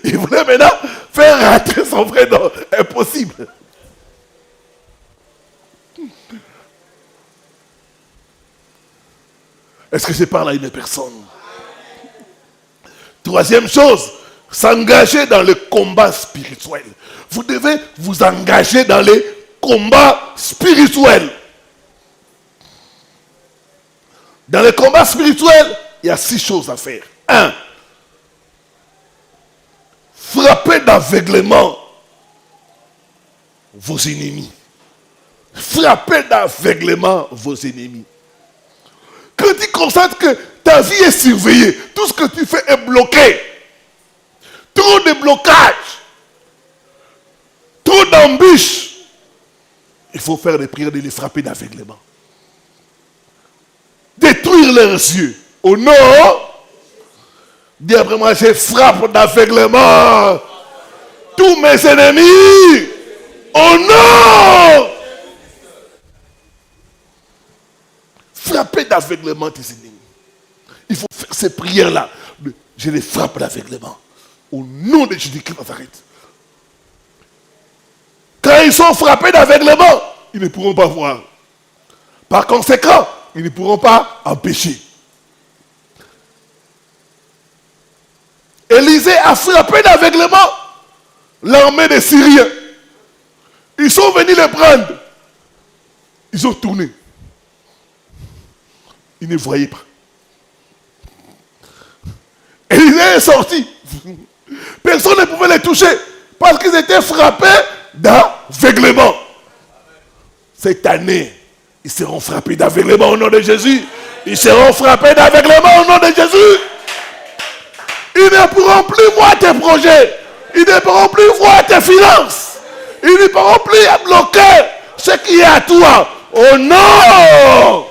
[SPEAKER 1] Il voulait maintenant faire rater son vrai nom. Impossible. Est-ce que je parle à une personne? Troisième chose, s'engager dans le combat spirituel. Vous devez vous engager dans les combats spirituels. Dans les combats spirituels, il y a 6 choses à faire. 1. Frappez d'aveuglement vos ennemis. Frappez d'aveuglement vos ennemis. Quand tu constates que ta vie est surveillée, tout ce que tu fais est bloqué, trop de blocages, trop d'embûches, il faut faire des prières de les frapper d'aveuglement. Détruire leurs yeux. Au nom, dis après moi, je frappe d'aveuglement tous mes ennemis. Au nom. Frapper d'aveuglement tes ennemis. Il faut faire ces prières-là. Je les frappe d'aveuglement. Au nom de Jésus-Christ de Nazareth. Quand ils sont frappés d'aveuglement, ils ne pourront pas voir. Par conséquent, ils ne pourront pas empêcher. Élisée a frappé d'aveuglement l'armée des Syriens. Ils sont venus les prendre. Ils ont tourné. Ils ne voyaient pas. Élisée est sorti. Personne ne pouvait les toucher parce qu'ils étaient frappés d'aveuglement. Cette année, ils seront frappés d'aveuglement au nom de Jésus. Ils seront frappés d'aveuglement au nom de Jésus. Ils ne pourront plus voir tes projets. Ils ne pourront plus voir tes finances. Ils ne pourront plus bloquer ce qui est à toi. Oh non!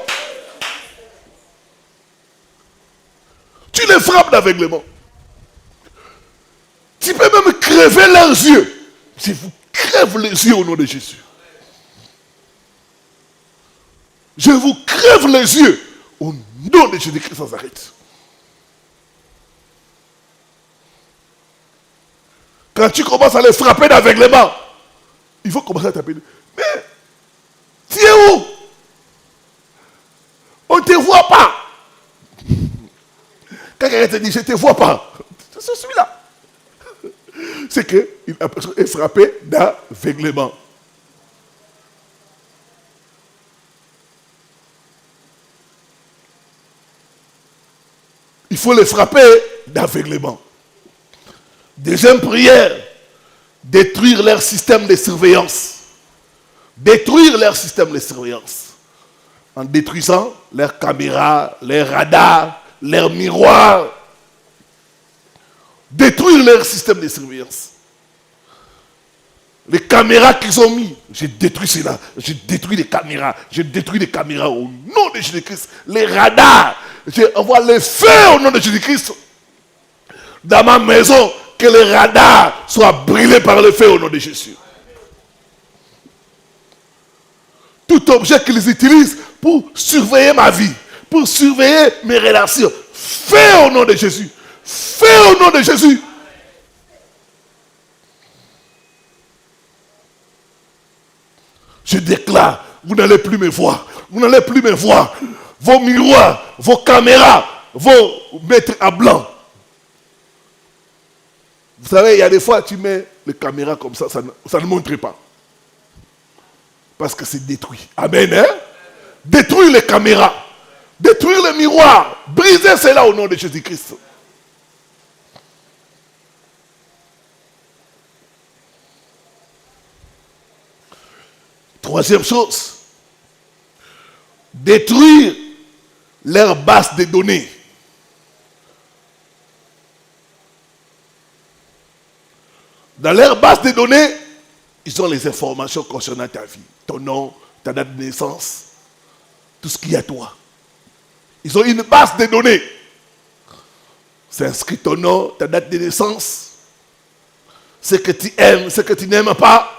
[SPEAKER 1] Tu les frappes d'aveuglement. Tu peux même crever leurs yeux. Je vous crève les yeux au nom de Jésus. Je vous crève les yeux au nom de Jésus-Christ sans arrêt. Quand tu commences à les frapper d'aveuglement, il faut commencer à t'appeler. Mais, tu es où? On ne te voit pas. Quand quelqu'un te dit, je ne te vois pas, c'est celui-là. C'est qu'il est frappé d'aveuglement. Il faut les frapper d'aveuglement. Deuxième prière, détruire leur système de surveillance. Détruire leur système de surveillance. En détruisant leurs caméras, leurs radars, leurs miroirs. Détruire leur système de surveillance. Les caméras qu'ils ont mis, j'ai détruit cela. J'ai détruit les caméras. J'ai détruit les caméras au nom de Jésus-Christ. Les radars, j'envoie les feux au nom de Jésus-Christ. Dans ma maison, que les radars soient brûlés par le feu au nom de Jésus. Tout objet qu'ils utilisent pour surveiller ma vie, pour surveiller mes relations, fais au nom de Jésus. Fais au nom de Jésus. Je déclare, vous n'allez plus me voir. Vous n'allez plus me voir. Vos miroirs, vos caméras vont mettre à blanc. Vous savez, il y a des fois, tu mets les caméras comme ça, ça ne montre pas. Parce que c'est détruit. Amen, hein? Détruire les caméras. Détruire les miroirs. Briser cela au nom de Jésus-Christ. Troisième chose. Détruire leur base de données. Dans leur base de données, ils ont les informations concernant ta vie. Ton nom, ta date de naissance, tout ce qu'il y a à toi. Ils ont une base de données. C'est inscrit ton nom, ta date de naissance, ce que tu aimes, ce que tu n'aimes pas.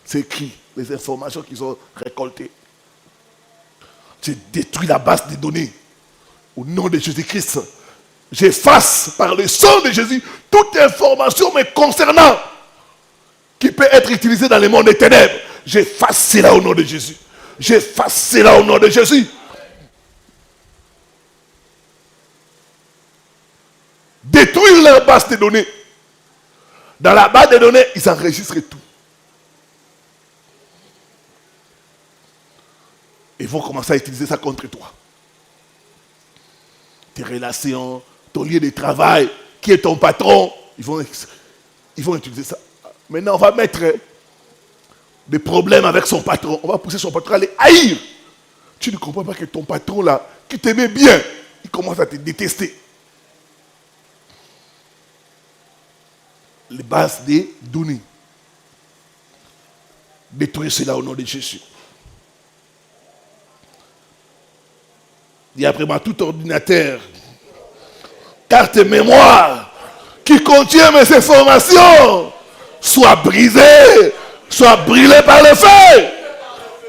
[SPEAKER 1] C'est écrit, les informations qu'ils ont récoltées. J'ai détruit la base de données. Au nom de Jésus-Christ, j'efface par le sang de Jésus toute information me concernant qui peut être utilisée dans le monde des ténèbres. J'efface cela au nom de Jésus. J'efface cela au nom de Jésus. Détruire leur base de données. Dans la base de données, ils enregistrent tout. Ils vont commencer à utiliser ça contre toi. Tes relations, ton lieu de travail, qui est ton patron, ils vont utiliser ça. Maintenant, on va mettre des problèmes avec son patron. On va pousser son patron à les haïr. Tu ne comprends pas que ton patron, là, qui t'aimait bien, il commence à te détester. Les bases des données. Détruire cela au nom de Jésus. Et après moi, tout ordinateur, carte mémoire qui contient mes informations soit brisé, soit brûlé par le feu.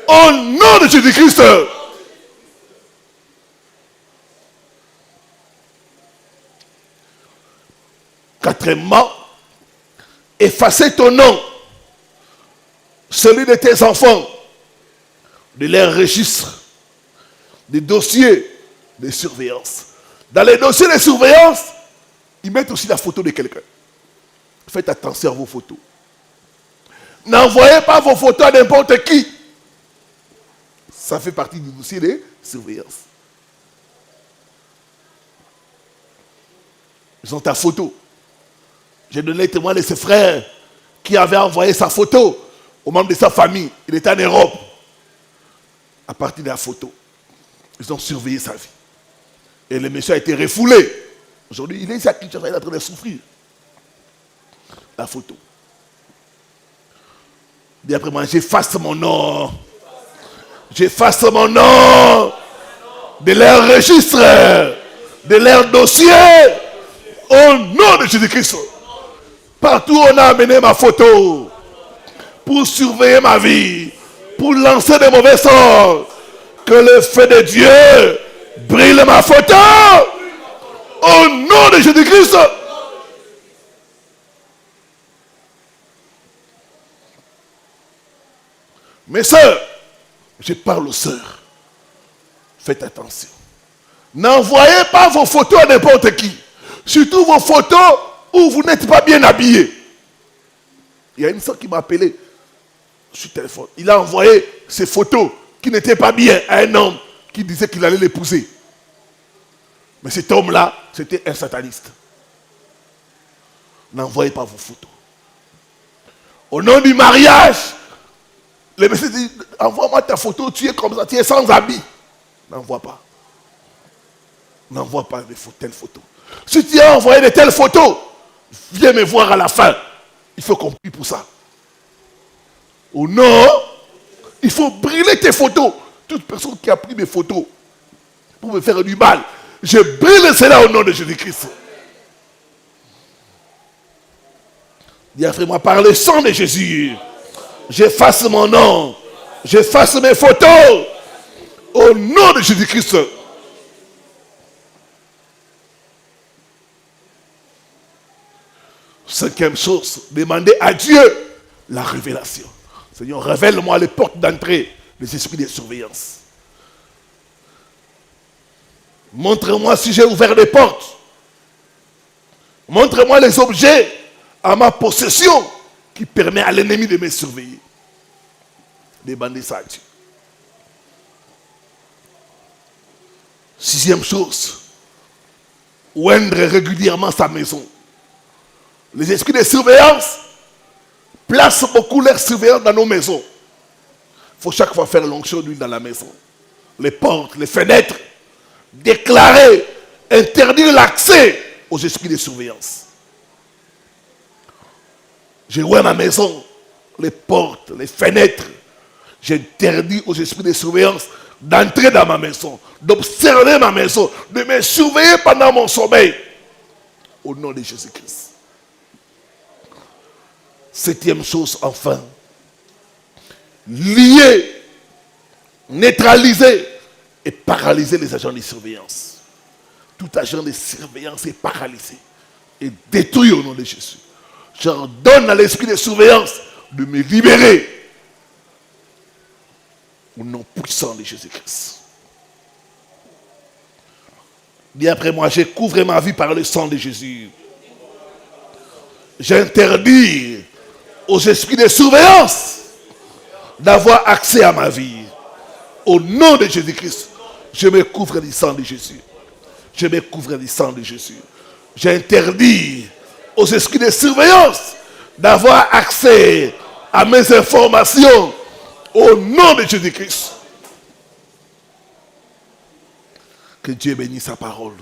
[SPEAKER 1] Au nom de Jésus-Christ. Quatrièmement, effacer ton nom, celui de tes enfants, de leurs registres, des dossiers de surveillance. Dans les dossiers de surveillance, ils mettent aussi la photo de quelqu'un. Faites attention à vos photos. N'envoyez pas vos photos à n'importe qui. Ça fait partie du dossier de surveillance. Ils ont ta photo. J'ai donné le témoin de ses frères qui avait envoyé sa photo aux membres de sa famille. Il était en Europe. À partir de la photo, ils ont surveillé sa vie. Et le monsieur a été refoulé. Aujourd'hui, il est ici à Kinshasa, il est en train de souffrir. La photo. Et après moi, j'efface mon nom. J'efface mon nom de leur registre, de leur dossier, au nom de Jésus-Christ. Partout où on a amené ma photo pour surveiller ma vie, pour lancer des mauvais sorts, que le feu de Dieu brûle ma photo au nom de Jésus-Christ. Mes sœurs, je parle aux sœurs. Faites attention. N'envoyez pas vos photos à n'importe qui. Surtout vos photos où vous n'êtes pas bien habillés. Il y a une sœur qui m'a appelé sur téléphone. Il a envoyé ses photos qui n'étaient pas bien à un homme qui disait qu'il allait l'épouser. Mais cet homme-là, c'était un sataniste. N'envoyez pas vos photos. Au nom du mariage, le monsieur dit, envoie-moi ta photo, tu es comme ça, tu es sans habit. N'envoie pas. N'envoie pas de telles photos. Si tu as envoyé de telles photos, viens me voir à la fin. Il faut qu'on prie pour ça. Ou non, il faut brûler tes photos. Toute personne qui a pris mes photos pour me faire du mal, je brûle cela au nom de Jésus-Christ. Dis frère, moi, par le sang de Jésus, j'efface mon nom, j'efface mes photos au nom de Jésus-Christ. Cinquième chose, demandez à Dieu la révélation. Seigneur, révèle-moi les portes d'entrée des esprits de surveillance. Montre-moi si j'ai ouvert des portes. Montre-moi les objets à ma possession qui permet à l'ennemi de me surveiller. Demandez ça à Dieu. Sixième chose, oindre régulièrement sa maison. Les esprits de surveillance placent beaucoup leur surveillance dans nos maisons. Il faut chaque fois faire l'onction d'huile dans la maison. Les portes, les fenêtres, déclarer, interdire l'accès aux esprits de surveillance. Je loue ma maison, les portes, les fenêtres. J'interdis aux esprits de surveillance d'entrer dans ma maison, d'observer ma maison, de me surveiller pendant mon sommeil. Au nom de Jésus-Christ. Septième chose, enfin. Lier, neutraliser et paralyser les agents de surveillance. Tout agent de surveillance est paralysé et détruit au nom de Jésus. J'ordonne à l'esprit de surveillance de me libérer au nom puissant de Jésus-Christ. Dis après moi, je couvre ma vie par le sang de Jésus. J'interdis aux esprits de surveillance d'avoir accès à ma vie. Au nom de Jésus-Christ, je me couvre du sang de Jésus. Je me couvre du sang de Jésus. J'interdis aux esprits de surveillance d'avoir accès à mes informations au nom de Jésus-Christ. Que Dieu bénisse sa parole.